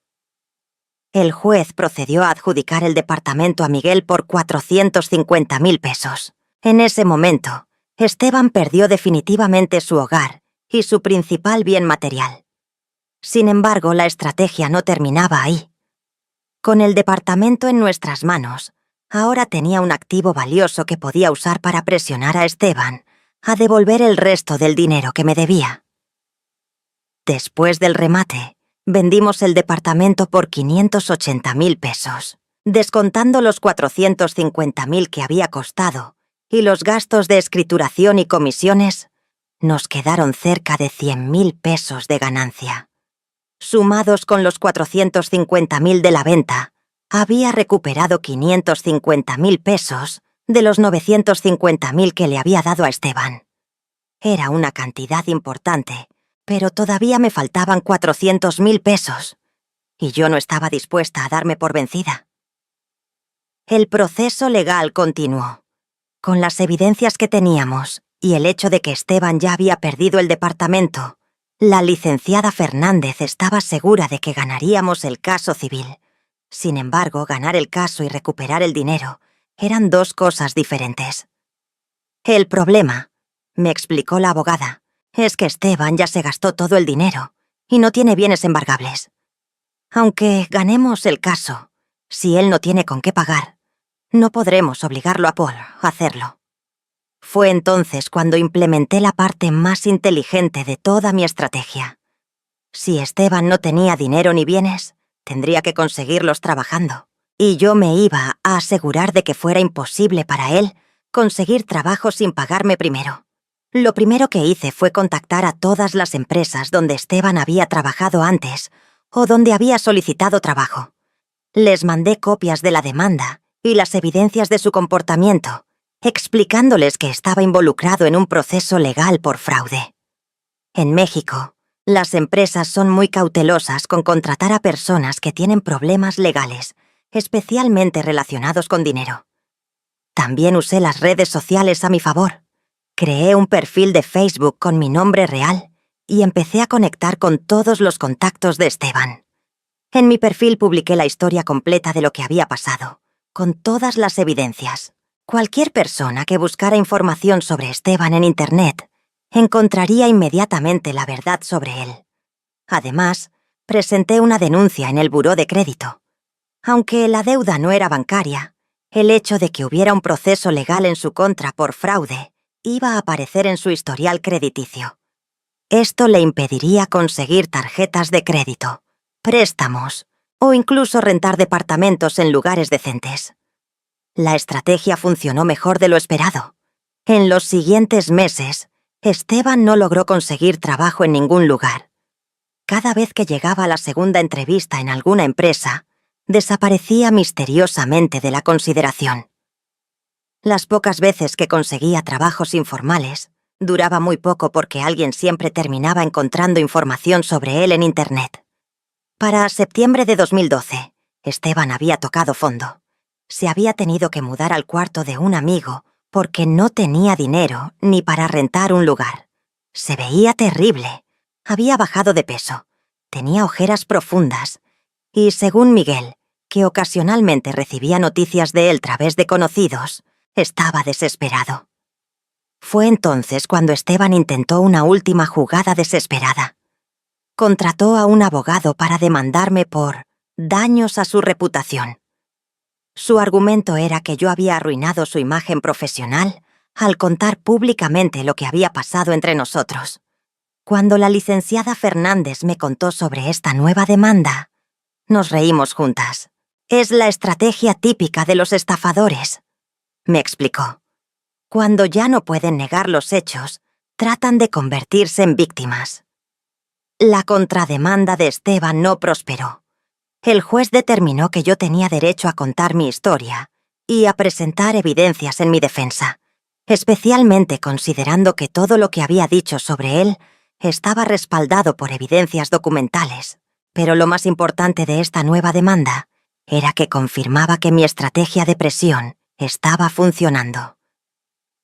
El juez procedió a adjudicar el departamento a Miguel por 450.000 pesos. En ese momento, Esteban perdió definitivamente su hogar y su principal bien material. Sin embargo, la estrategia no terminaba ahí. Con el departamento en nuestras manos, ahora tenía un activo valioso que podía usar para presionar a Esteban a devolver el resto del dinero que me debía. Después del remate, vendimos el departamento por 580.000 pesos. Descontando los 450.000 que había costado y los gastos de escrituración y comisiones, nos quedaron cerca de 100.000 pesos de ganancia. Sumados con los 450.000 de la venta, había recuperado 550.000 pesos de los 950.000 que le había dado a Esteban. Era una cantidad importante, pero todavía me faltaban 400.000 pesos, y yo no estaba dispuesta a darme por vencida. El proceso legal continuó. Con las evidencias que teníamos y el hecho de que Esteban ya había perdido el departamento, la licenciada Fernández estaba segura de que ganaríamos el caso civil. Sin embargo, ganar el caso y recuperar el dinero eran dos cosas diferentes. El problema, me explicó la abogada, es que Esteban ya se gastó todo el dinero y no tiene bienes embargables. Aunque ganemos el caso, si él no tiene con qué pagar, no podremos obligarlo a Paul a hacerlo. Fue entonces cuando implementé la parte más inteligente de toda mi estrategia. Si Esteban no tenía dinero ni bienes, tendría que conseguirlos trabajando, y yo me iba a asegurar de que fuera imposible para él conseguir trabajo sin pagarme primero. Lo primero que hice fue contactar a todas las empresas donde Esteban había trabajado antes o donde había solicitado trabajo. Les mandé copias de la demanda y las evidencias de su comportamiento, explicándoles que estaba involucrado en un proceso legal por fraude. En México, las empresas son muy cautelosas con contratar a personas que tienen problemas legales, especialmente relacionados con dinero. También usé las redes sociales a mi favor. Creé un perfil de Facebook con mi nombre real y empecé a conectar con todos los contactos de Esteban. En mi perfil publiqué la historia completa de lo que había pasado, con todas las evidencias. Cualquier persona que buscara información sobre Esteban en Internet encontraría inmediatamente la verdad sobre él. Además, presenté una denuncia en el buró de crédito. Aunque la deuda no era bancaria, el hecho de que hubiera un proceso legal en su contra por fraude iba a aparecer en su historial crediticio. Esto le impediría conseguir tarjetas de crédito, préstamos o incluso rentar departamentos en lugares decentes. La estrategia funcionó mejor de lo esperado. En los siguientes meses, Esteban no logró conseguir trabajo en ningún lugar. Cada vez que llegaba a la segunda entrevista en alguna empresa, desaparecía misteriosamente de la consideración. Las pocas veces que conseguía trabajos informales, duraba muy poco porque alguien siempre terminaba encontrando información sobre él en Internet. Para septiembre de 2012, Esteban había tocado fondo. Se había tenido que mudar al cuarto de un amigo porque no tenía dinero ni para rentar un lugar. Se veía terrible. Había bajado de peso. Tenía ojeras profundas. Y según Miguel, que ocasionalmente recibía noticias de él a través de conocidos, estaba desesperado. Fue entonces cuando Esteban intentó una última jugada desesperada. Contrató a un abogado para demandarme por daños a su reputación. Su argumento era que yo había arruinado su imagen profesional al contar públicamente lo que había pasado entre nosotros. Cuando la licenciada Fernández me contó sobre esta nueva demanda, nos reímos juntas. Es la estrategia típica de los estafadores, me explicó. Cuando ya no pueden negar los hechos, tratan de convertirse en víctimas. La contrademanda de Esteban no prosperó. El juez determinó que yo tenía derecho a contar mi historia y a presentar evidencias en mi defensa, especialmente considerando que todo lo que había dicho sobre él estaba respaldado por evidencias documentales. Pero lo más importante de esta nueva demanda era que confirmaba que mi estrategia de presión estaba funcionando.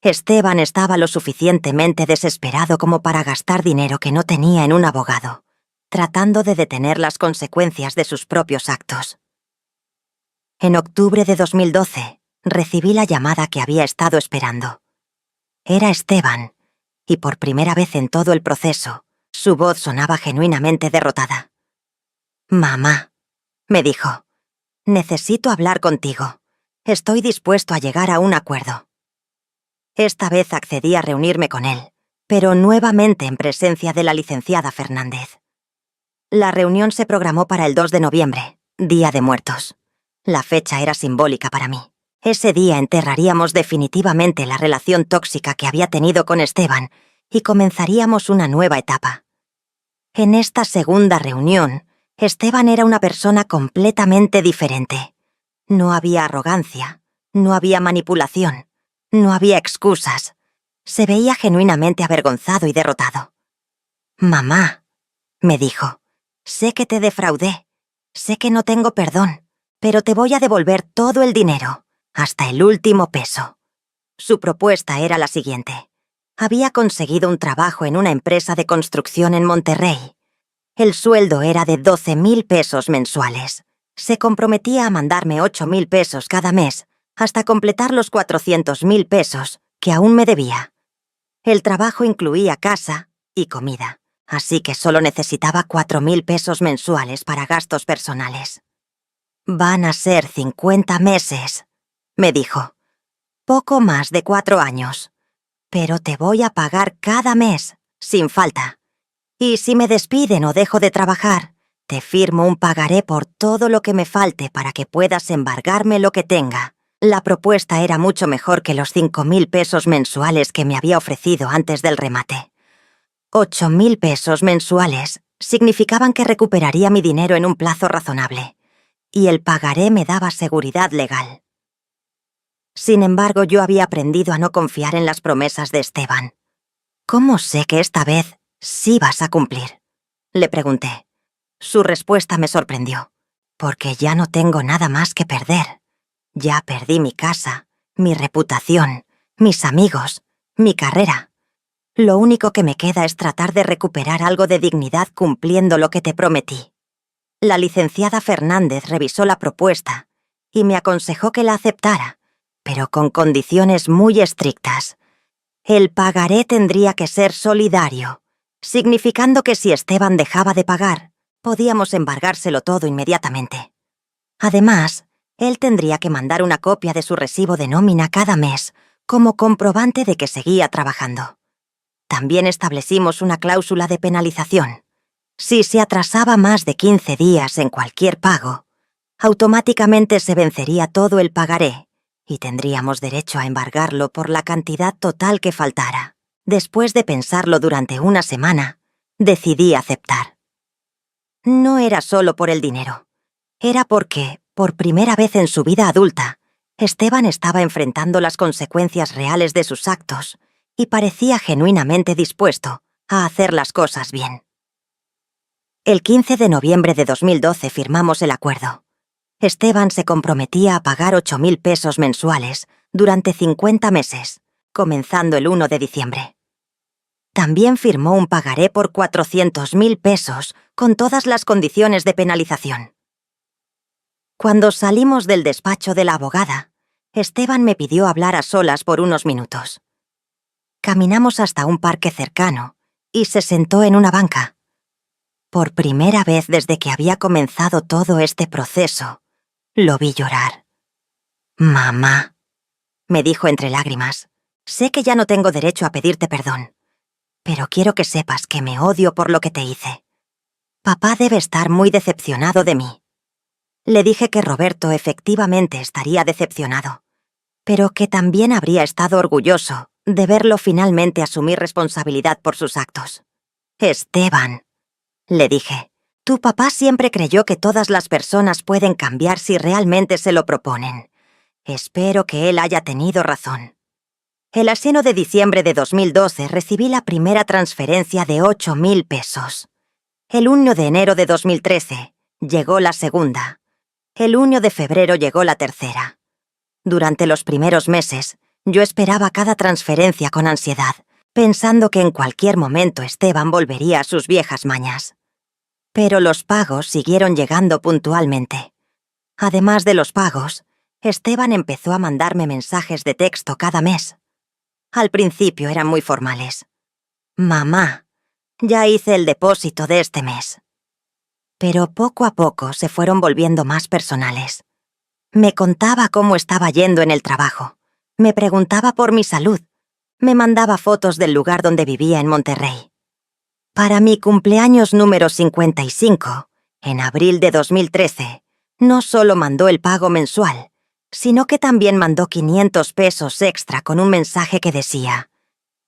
Esteban estaba lo suficientemente desesperado como para gastar dinero que no tenía en un abogado, tratando de detener las consecuencias de sus propios actos. En octubre de 2012, recibí la llamada que había estado esperando. Era Esteban, y por primera vez en todo el proceso, su voz sonaba genuinamente derrotada. «Mamá», me dijo, «necesito hablar contigo. Estoy dispuesto a llegar a un acuerdo». Esta vez accedí a reunirme con él, pero nuevamente en presencia de la licenciada Fernández. La reunión se programó para el 2 de noviembre, Día de Muertos. La fecha era simbólica para mí. Ese día enterraríamos definitivamente la relación tóxica que había tenido con Esteban y comenzaríamos una nueva etapa. En esta segunda reunión, Esteban era una persona completamente diferente. No había arrogancia, no había manipulación, no había excusas. Se veía genuinamente avergonzado y derrotado. «Mamá», me dijo, «sé que te defraudé, sé que no tengo perdón, pero te voy a devolver todo el dinero, hasta el último peso». Su propuesta era la siguiente. Había conseguido un trabajo en una empresa de construcción en Monterrey. El sueldo era de 12,000 pesos mensuales. Se comprometía a mandarme 8,000 pesos cada mes, hasta completar los 400,000 pesos que aún me debía. El trabajo incluía casa y comida, así que solo necesitaba 4,000 pesos mensuales para gastos personales. «Van a ser 50 meses», me dijo. «Poco más de 4 años. Pero te voy a pagar cada mes, sin falta. Y si me despiden o dejo de trabajar, te firmo un pagaré por todo lo que me falte para que puedas embargarme lo que tenga». La propuesta era mucho mejor que los 5,000 pesos mensuales que me había ofrecido antes del remate. 8,000 pesos mensuales significaban que recuperaría mi dinero en un plazo razonable, y el pagaré me daba seguridad legal. Sin embargo, yo había aprendido a no confiar en las promesas de Esteban. «¿Cómo sé que esta vez sí vas a cumplir?», le pregunté. Su respuesta me sorprendió. «Porque ya no tengo nada más que perder. Ya perdí mi casa, mi reputación, mis amigos, mi carrera. Lo único que me queda es tratar de recuperar algo de dignidad cumpliendo lo que te prometí». La licenciada Fernández revisó la propuesta y me aconsejó que la aceptara, pero con condiciones muy estrictas. El pagaré tendría que ser solidario, significando que si Esteban dejaba de pagar, podíamos embargárselo todo inmediatamente. Además, él tendría que mandar una copia de su recibo de nómina cada mes, como comprobante de que seguía trabajando. También establecimos una cláusula de penalización. Si se atrasaba más de 15 días en cualquier pago, automáticamente se vencería todo el pagaré y tendríamos derecho a embargarlo por la cantidad total que faltara. Después de pensarlo durante una semana, decidí aceptar. No era solo por el dinero. Era porque, por primera vez en su vida adulta, Esteban estaba enfrentando las consecuencias reales de sus actos y parecía genuinamente dispuesto a hacer las cosas bien. El 15 de noviembre de 2012 firmamos el acuerdo. Esteban se comprometía a pagar 8,000 pesos mensuales durante 50 meses, comenzando el 1 de diciembre. También firmó un pagaré por 400,000 pesos con todas las condiciones de penalización. Cuando salimos del despacho de la abogada, Esteban me pidió hablar a solas por unos minutos. Caminamos hasta un parque cercano y se sentó en una banca. Por primera vez desde que había comenzado todo este proceso, lo vi llorar. «Mamá», me dijo entre lágrimas, «sé que ya no tengo derecho a pedirte perdón, pero quiero que sepas que me odio por lo que te hice. Papá debe estar muy decepcionado de mí». Le dije que Roberto efectivamente estaría decepcionado, pero que también habría estado orgulloso de verlo finalmente asumir responsabilidad por sus actos. «Esteban», le dije, «tu papá siempre creyó que todas las personas pueden cambiar si realmente se lo proponen. Espero que él haya tenido razón». El 1 de diciembre de 2012 recibí la primera transferencia de 8,000 pesos. El 1 de enero de 2013 llegó la segunda. El 1 de febrero llegó la tercera. Durante los primeros meses, yo esperaba cada transferencia con ansiedad, pensando que en cualquier momento Esteban volvería a sus viejas mañas. Pero los pagos siguieron llegando puntualmente. Además de los pagos, Esteban empezó a mandarme mensajes de texto cada mes. Al principio eran muy formales. «Mamá, ya hice el depósito de este mes». Pero poco a poco se fueron volviendo más personales. Me contaba cómo estaba yendo en el trabajo. Me preguntaba por mi salud. Me mandaba fotos del lugar donde vivía en Monterrey. Para mi cumpleaños número 55, en abril de 2013, no solo mandó el pago mensual, sino que también mandó 500 pesos extra con un mensaje que decía: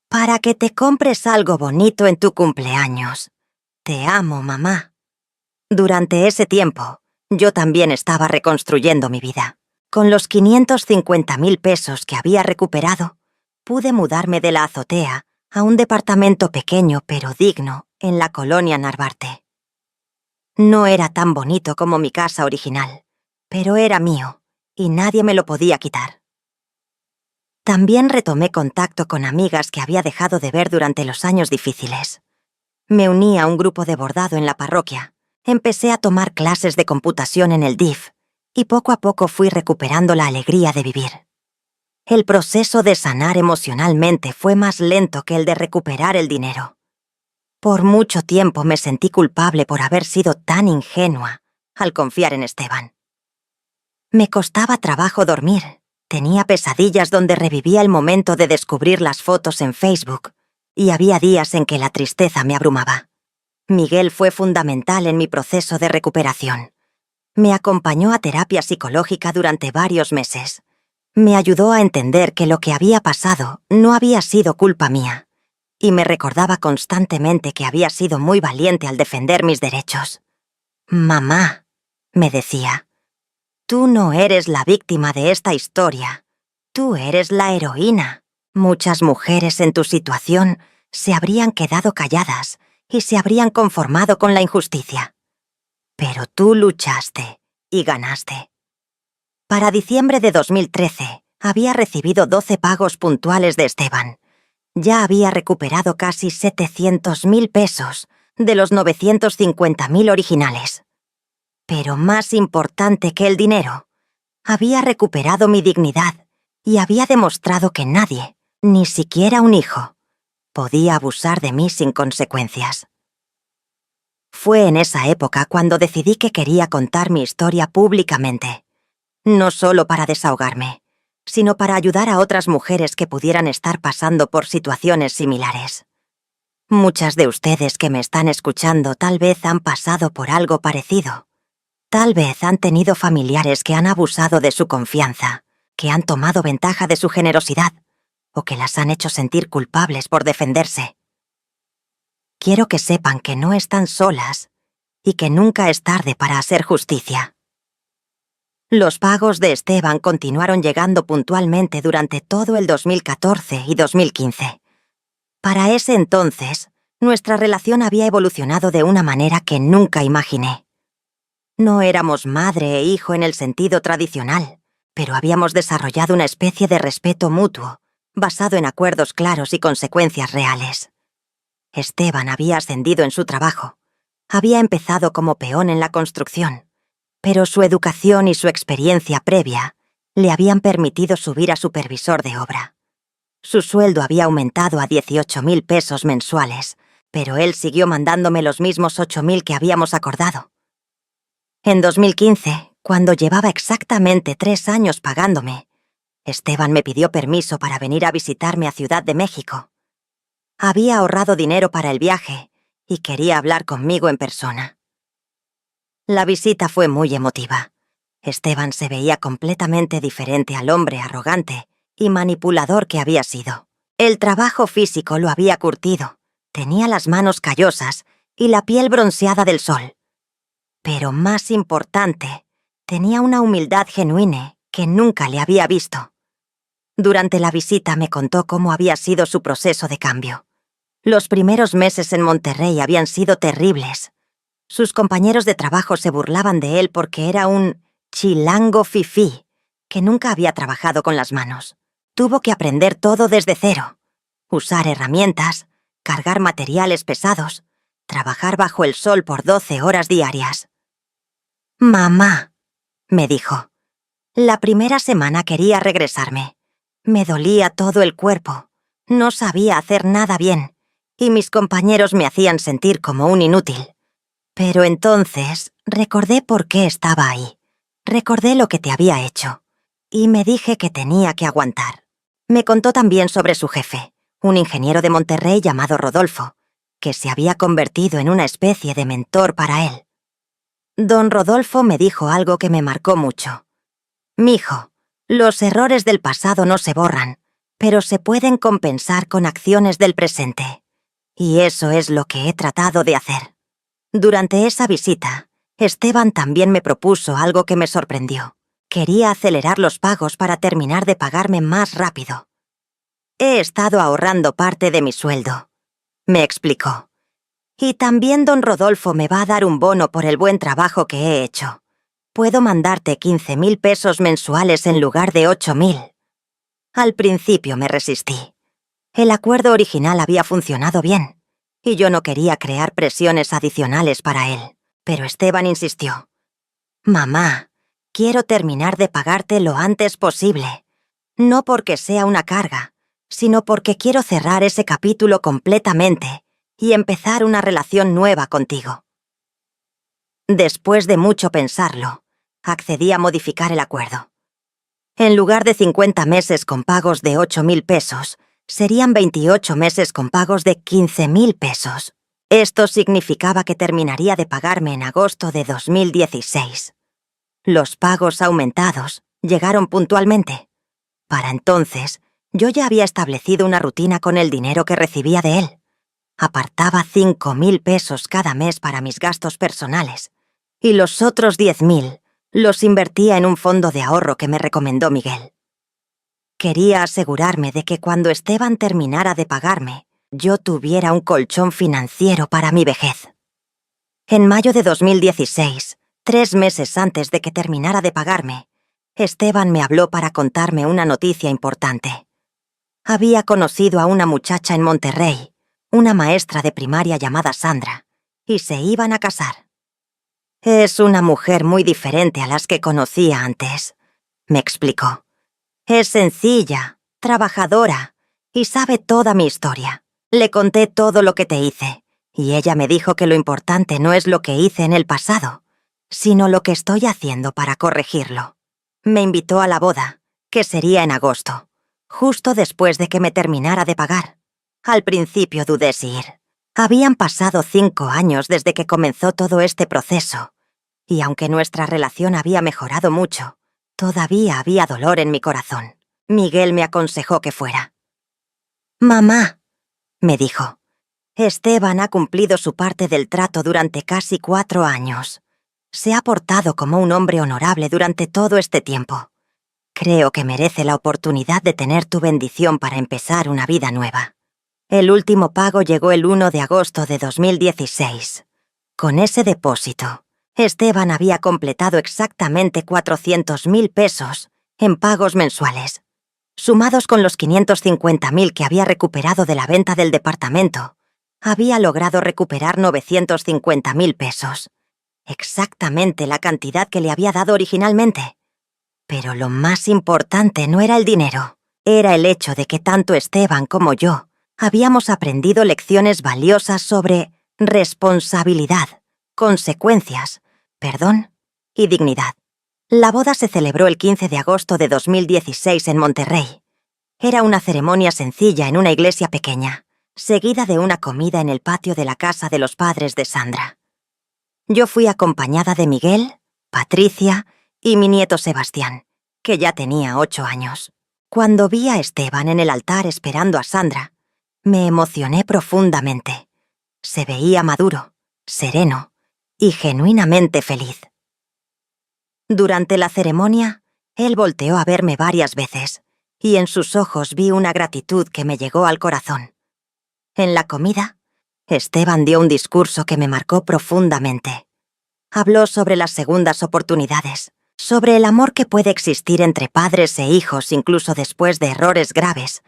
«Para que te compres algo bonito en tu cumpleaños. Te amo, mamá». Durante ese tiempo, yo también estaba reconstruyendo mi vida. Con los 550.000 pesos que había recuperado, pude mudarme de la azotea a un departamento pequeño pero digno en la colonia Narvarte. No era tan bonito como mi casa original, pero era mío y nadie me lo podía quitar. También retomé contacto con amigas que había dejado de ver durante los años difíciles. Me uní a un grupo de bordado en la parroquia, empecé a tomar clases de computación en el DIF y poco a poco fui recuperando la alegría de vivir. El proceso de sanar emocionalmente fue más lento que el de recuperar el dinero. Por mucho tiempo me sentí culpable por haber sido tan ingenua al confiar en Esteban. Me costaba trabajo dormir, tenía pesadillas donde revivía el momento de descubrir las fotos en Facebook, y había días en que la tristeza me abrumaba. Miguel fue fundamental en mi proceso de recuperación. Me acompañó a terapia psicológica durante varios meses. Me ayudó a entender que lo que había pasado no había sido culpa mía, y me recordaba constantemente que había sido muy valiente al defender mis derechos. «Mamá», me decía, «tú no eres la víctima de esta historia. Tú eres la heroína. Muchas mujeres en tu situación se habrían quedado calladas y se habrían conformado con la injusticia. Pero tú luchaste y ganaste». Para diciembre de 2013, había recibido 12 pagos puntuales de Esteban. Ya había recuperado casi 700.000 pesos de los 950.000 originales. Pero más importante que el dinero, había recuperado mi dignidad y había demostrado que nadie, ni siquiera un hijo, podía abusar de mí sin consecuencias. Fue en esa época cuando decidí que quería contar mi historia públicamente. No solo para desahogarme, sino para ayudar a otras mujeres que pudieran estar pasando por situaciones similares. Muchas de ustedes que me están escuchando tal vez han pasado por algo parecido. Tal vez han tenido familiares que han abusado de su confianza, que han tomado ventaja de su generosidad, o que las han hecho sentir culpables por defenderse. Quiero que sepan que no están solas y que nunca es tarde para hacer justicia. Los pagos de Esteban continuaron llegando puntualmente durante todo el 2014 y 2015. Para ese entonces, nuestra relación había evolucionado de una manera que nunca imaginé. No éramos madre e hijo en el sentido tradicional, pero habíamos desarrollado una especie de respeto mutuo, basado en acuerdos claros y consecuencias reales. Esteban había ascendido en su trabajo, había empezado como peón en la construcción, pero su educación y su experiencia previa le habían permitido subir a supervisor de obra. Su sueldo había aumentado a 18.000 pesos mensuales, pero él siguió mandándome los mismos 8.000 que habíamos acordado. En 2015, cuando llevaba exactamente 3 años pagándome, Esteban me pidió permiso para venir a visitarme a Ciudad de México. Había ahorrado dinero para el viaje y quería hablar conmigo en persona. La visita fue muy emotiva. Esteban se veía completamente diferente al hombre arrogante y manipulador que había sido. El trabajo físico lo había curtido, tenía las manos callosas y la piel bronceada del sol. Pero más importante, tenía una humildad genuina que nunca le había visto. Durante la visita me contó cómo había sido su proceso de cambio. Los primeros meses en Monterrey habían sido terribles. Sus compañeros de trabajo se burlaban de él porque era un chilango fifí, que nunca había trabajado con las manos. Tuvo que aprender todo desde cero. Usar herramientas, cargar materiales pesados, trabajar bajo el sol por 12 horas diarias. «Mamá», me dijo, «la primera semana quería regresarme. Me dolía todo el cuerpo, no sabía hacer nada bien, y mis compañeros me hacían sentir como un inútil. Pero entonces recordé por qué estaba ahí. Recordé lo que te había hecho. Y me dije que tenía que aguantar». Me contó también sobre su jefe, un ingeniero de Monterrey llamado Rodolfo, que se había convertido en una especie de mentor para él. Don Rodolfo me dijo algo que me marcó mucho. «Mijo, Los errores del pasado no se borran, pero se pueden compensar con acciones del presente. Y eso es lo que he tratado de hacer. Durante esa visita, Esteban también me propuso algo que me sorprendió. Quería acelerar los pagos para terminar de pagarme más rápido. He estado ahorrando parte de mi sueldo, me explicó. Y también don Rodolfo me va a dar un bono por el buen trabajo que he hecho. Puedo mandarte 15.000 pesos mensuales en lugar de 8.000. Al principio me resistí. El acuerdo original había funcionado bien, y yo no quería crear presiones adicionales para él. Pero Esteban insistió. Mamá, quiero terminar de pagarte lo antes posible. No porque sea una carga, sino porque quiero cerrar ese capítulo completamente y empezar una relación nueva contigo. Después de mucho pensarlo, accedí a modificar el acuerdo. En lugar de 50 meses con pagos de 8.000 pesos, serían 28 meses con pagos de 15.000 pesos. Esto significaba que terminaría de pagarme en agosto de 2016. Los pagos aumentados llegaron puntualmente. Para entonces, yo ya había establecido una rutina con el dinero que recibía de él. Apartaba 5.000 pesos cada mes para mis gastos personales, y los otros 10.000 los invertía en un fondo de ahorro que me recomendó Miguel. Quería asegurarme de que cuando Esteban terminara de pagarme, yo tuviera un colchón financiero para mi vejez. En mayo de 2016, 3 meses antes de que terminara de pagarme, Esteban me habló para contarme una noticia importante. Había conocido a una muchacha en Monterrey, una maestra de primaria llamada Sandra, y se iban a casar. Es una mujer muy diferente a las que conocía antes, me explicó. Es sencilla, trabajadora, y sabe toda mi historia. Le conté todo lo que te hice, y ella me dijo que lo importante no es lo que hice en el pasado, sino lo que estoy haciendo para corregirlo. Me invitó a la boda, que sería en agosto, justo después de que me terminara de pagar. Al principio dudé si ir. Habían pasado 5 años desde que comenzó todo este proceso, y aunque nuestra relación había mejorado mucho, todavía había dolor en mi corazón. Miguel me aconsejó que fuera. «Mamá», me dijo, «Esteban ha cumplido su parte del trato durante casi 4 años. Se ha portado como un hombre honorable durante todo este tiempo. Creo que merece la oportunidad de tener tu bendición para empezar una vida nueva». El último pago llegó el 1 de agosto de 2016. Con ese depósito, Esteban había completado exactamente 400.000 pesos en pagos mensuales. Sumados con los 550.000 que había recuperado de la venta del departamento, había logrado recuperar 950.000 pesos. Exactamente la cantidad que le había dado originalmente. Pero lo más importante no era el dinero, era el hecho de que tanto Esteban como yo habíamos aprendido lecciones valiosas sobre responsabilidad, consecuencias, perdón y dignidad. La boda se celebró el 15 de agosto de 2016 en Monterrey. Era una ceremonia sencilla en una iglesia pequeña, seguida de una comida en el patio de la casa de los padres de Sandra. Yo fui acompañada de Miguel, Patricia y mi nieto Sebastián, que ya tenía 8 años. Cuando vi a Esteban en el altar esperando a Sandra, me emocioné profundamente. Se veía maduro, sereno y genuinamente feliz. Durante la ceremonia, él volteó a verme varias veces, y en sus ojos vi una gratitud que me llegó al corazón. En la comida, Esteban dio un discurso que me marcó profundamente. Habló sobre las segundas oportunidades, sobre el amor que puede existir entre padres e hijos incluso después de errores graves,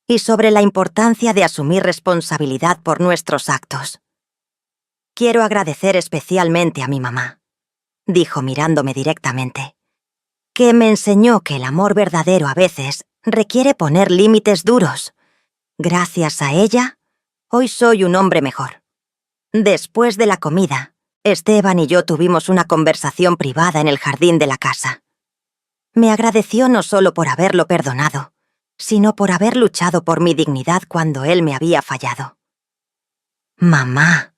y sobre la importancia de asumir responsabilidad por nuestros actos. «Quiero agradecer especialmente a mi mamá», dijo mirándome directamente, «que me enseñó que el amor verdadero a veces requiere poner límites duros. Gracias a ella, hoy soy un hombre mejor». Después de la comida, Esteban y yo tuvimos una conversación privada en el jardín de la casa. Me agradeció no solo por haberlo perdonado, sino por haber luchado por mi dignidad cuando él me había fallado. «Mamá»,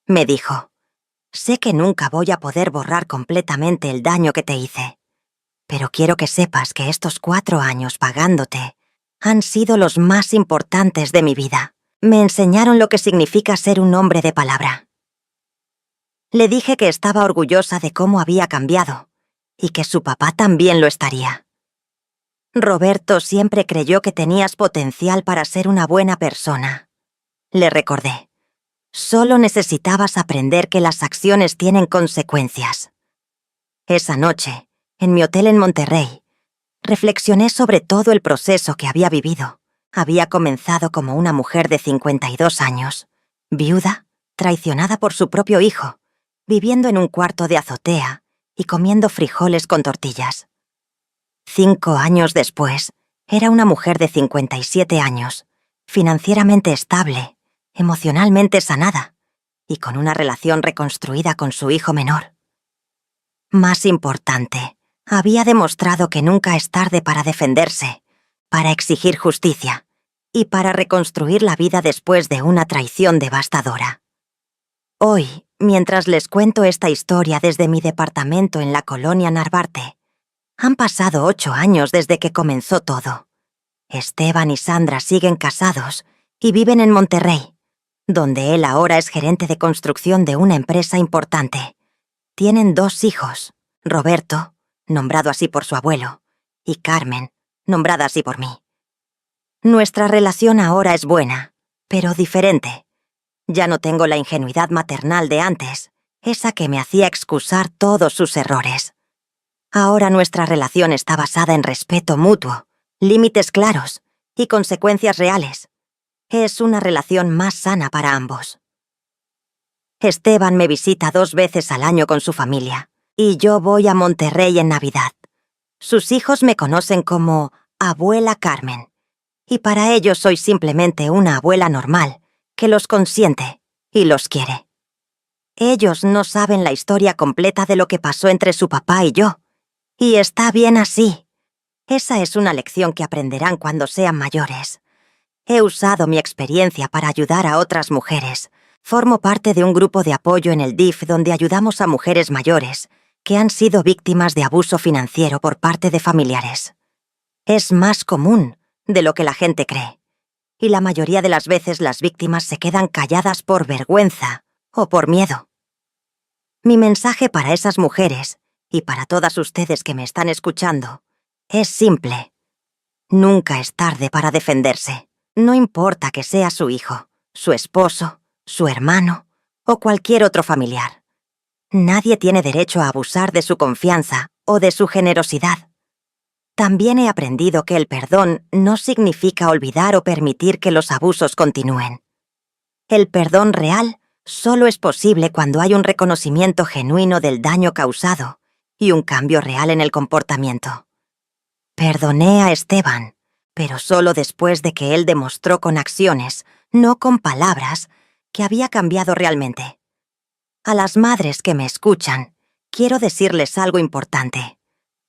me dijo, «sé que nunca voy a poder borrar completamente el daño que te hice, Pero quiero que sepas que estos 4 años pagándote han sido los más importantes de mi vida. Me enseñaron lo que significa ser un hombre de palabra. Le dije que estaba orgullosa de cómo había cambiado y que su papá también lo estaría. Roberto siempre creyó que tenías potencial para ser una buena persona. Le recordé. Solo necesitabas aprender que las acciones tienen consecuencias. Esa noche, en mi hotel en Monterrey, reflexioné sobre todo el proceso que había vivido. Había comenzado como una mujer de 52 años, viuda, traicionada por su propio hijo, viviendo en un cuarto de azotea y comiendo frijoles con tortillas. 5 años después, era una mujer de 57 años, financieramente estable, emocionalmente sanada y con una relación reconstruida con su hijo menor. Más importante, había demostrado que nunca es tarde para defenderse, para exigir justicia y para reconstruir la vida después de una traición devastadora. Hoy, mientras les cuento esta historia desde mi departamento en la colonia Narvarte, han pasado 8 años desde que comenzó todo. Esteban y Sandra siguen casados y viven en Monterrey, donde él ahora es gerente de construcción de una empresa importante. Tienen 2 hijos, Roberto, nombrado así por su abuelo, y Carmen, nombrada así por mí. Nuestra relación ahora es buena, pero diferente. Ya no tengo la ingenuidad maternal de antes, esa que me hacía excusar todos sus errores. Ahora nuestra relación está basada en respeto mutuo, límites claros y consecuencias reales. Es una relación más sana para ambos. Esteban me visita 2 veces al año con su familia, y yo voy a Monterrey en Navidad. Sus hijos me conocen como Abuela Carmen, y para ellos soy simplemente una abuela normal que los consiente y los quiere. Ellos no saben la historia completa de lo que pasó entre su papá y yo, y está bien así. Esa es una lección que aprenderán cuando sean mayores. He usado mi experiencia para ayudar a otras mujeres. Formo parte de un grupo de apoyo en el DIF donde ayudamos a mujeres mayores que han sido víctimas de abuso financiero por parte de familiares. Es más común de lo que la gente cree, y la mayoría de las veces las víctimas se quedan calladas por vergüenza o por miedo. Mi mensaje para esas mujeres, y para todas ustedes que me están escuchando, es simple. Nunca es tarde para defenderse. No importa que sea su hijo, su esposo, su hermano o cualquier otro familiar. Nadie tiene derecho a abusar de su confianza o de su generosidad. También he aprendido que el perdón no significa olvidar o permitir que los abusos continúen. El perdón real solo es posible cuando hay un reconocimiento genuino del daño causado y un cambio real en el comportamiento. Perdoné a Esteban, pero solo después de que él demostró con acciones, no con palabras, que había cambiado realmente. A las madres que me escuchan, quiero decirles algo importante.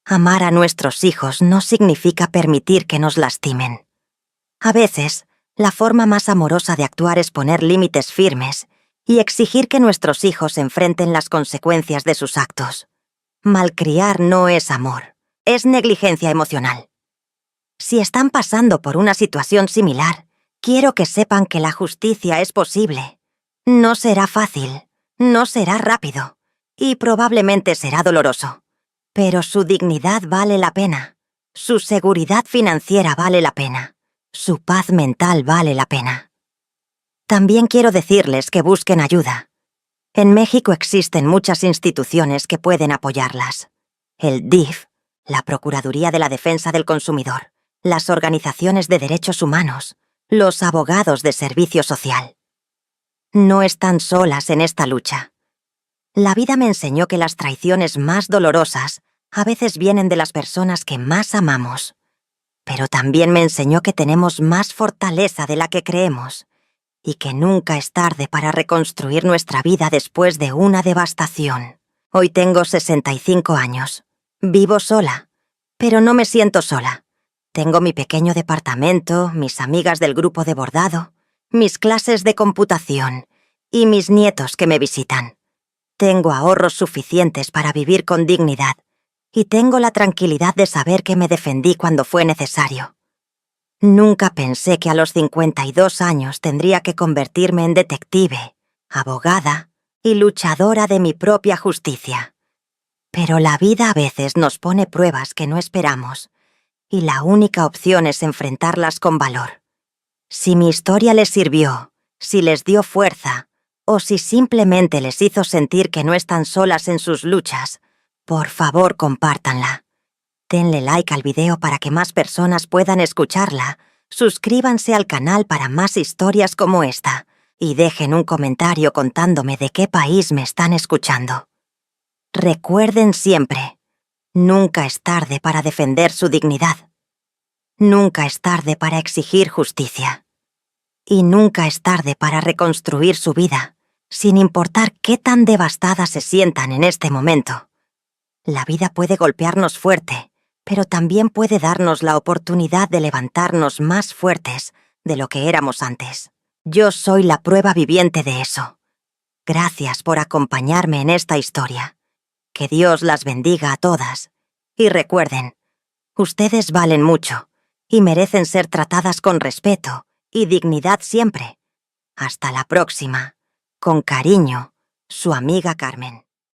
Amar a nuestros hijos no significa permitir que nos lastimen. A veces, la forma más amorosa de actuar es poner límites firmes y exigir que nuestros hijos enfrenten las consecuencias de sus actos. Malcriar no es amor, es negligencia emocional. Si están pasando por una situación similar, quiero que sepan que la justicia es posible. No será fácil, no será rápido, y probablemente será doloroso. Pero su dignidad vale la pena, su seguridad financiera vale la pena, su paz mental vale la pena. También quiero decirles que busquen ayuda. En México existen muchas instituciones que pueden apoyarlas. El DIF, la Procuraduría de la Defensa del Consumidor, las organizaciones de derechos humanos, los abogados de servicio social. No están solas en esta lucha. La vida me enseñó que las traiciones más dolorosas a veces vienen de las personas que más amamos. Pero también me enseñó que tenemos más fortaleza de la que creemos y que nunca es tarde para reconstruir nuestra vida después de una devastación. Hoy tengo 65 años. Vivo sola, pero no me siento sola. Tengo mi pequeño departamento, mis amigas del grupo de bordado, mis clases de computación y mis nietos que me visitan. Tengo ahorros suficientes para vivir con dignidad y tengo la tranquilidad de saber que me defendí cuando fue necesario. Nunca pensé que a los 52 años tendría que convertirme en detective, abogada y luchadora de mi propia justicia. Pero la vida a veces nos pone pruebas que no esperamos, y la única opción es enfrentarlas con valor. Si mi historia les sirvió, si les dio fuerza, o si simplemente les hizo sentir que no están solas en sus luchas, por favor compártanla. Denle like al video para que más personas puedan escucharla, suscríbanse al canal para más historias como esta, y dejen un comentario contándome de qué país me están escuchando. Recuerden siempre, nunca es tarde para defender su dignidad. Nunca es tarde para exigir justicia. Y nunca es tarde para reconstruir su vida, sin importar qué tan devastadas se sientan en este momento. La vida puede golpearnos fuerte, pero también puede darnos la oportunidad de levantarnos más fuertes de lo que éramos antes. Yo soy la prueba viviente de eso. Gracias por acompañarme en esta historia. Que Dios las bendiga a todas. Y recuerden, ustedes valen mucho y merecen ser tratadas con respeto y dignidad siempre. Hasta la próxima. Con cariño, su amiga Carmen.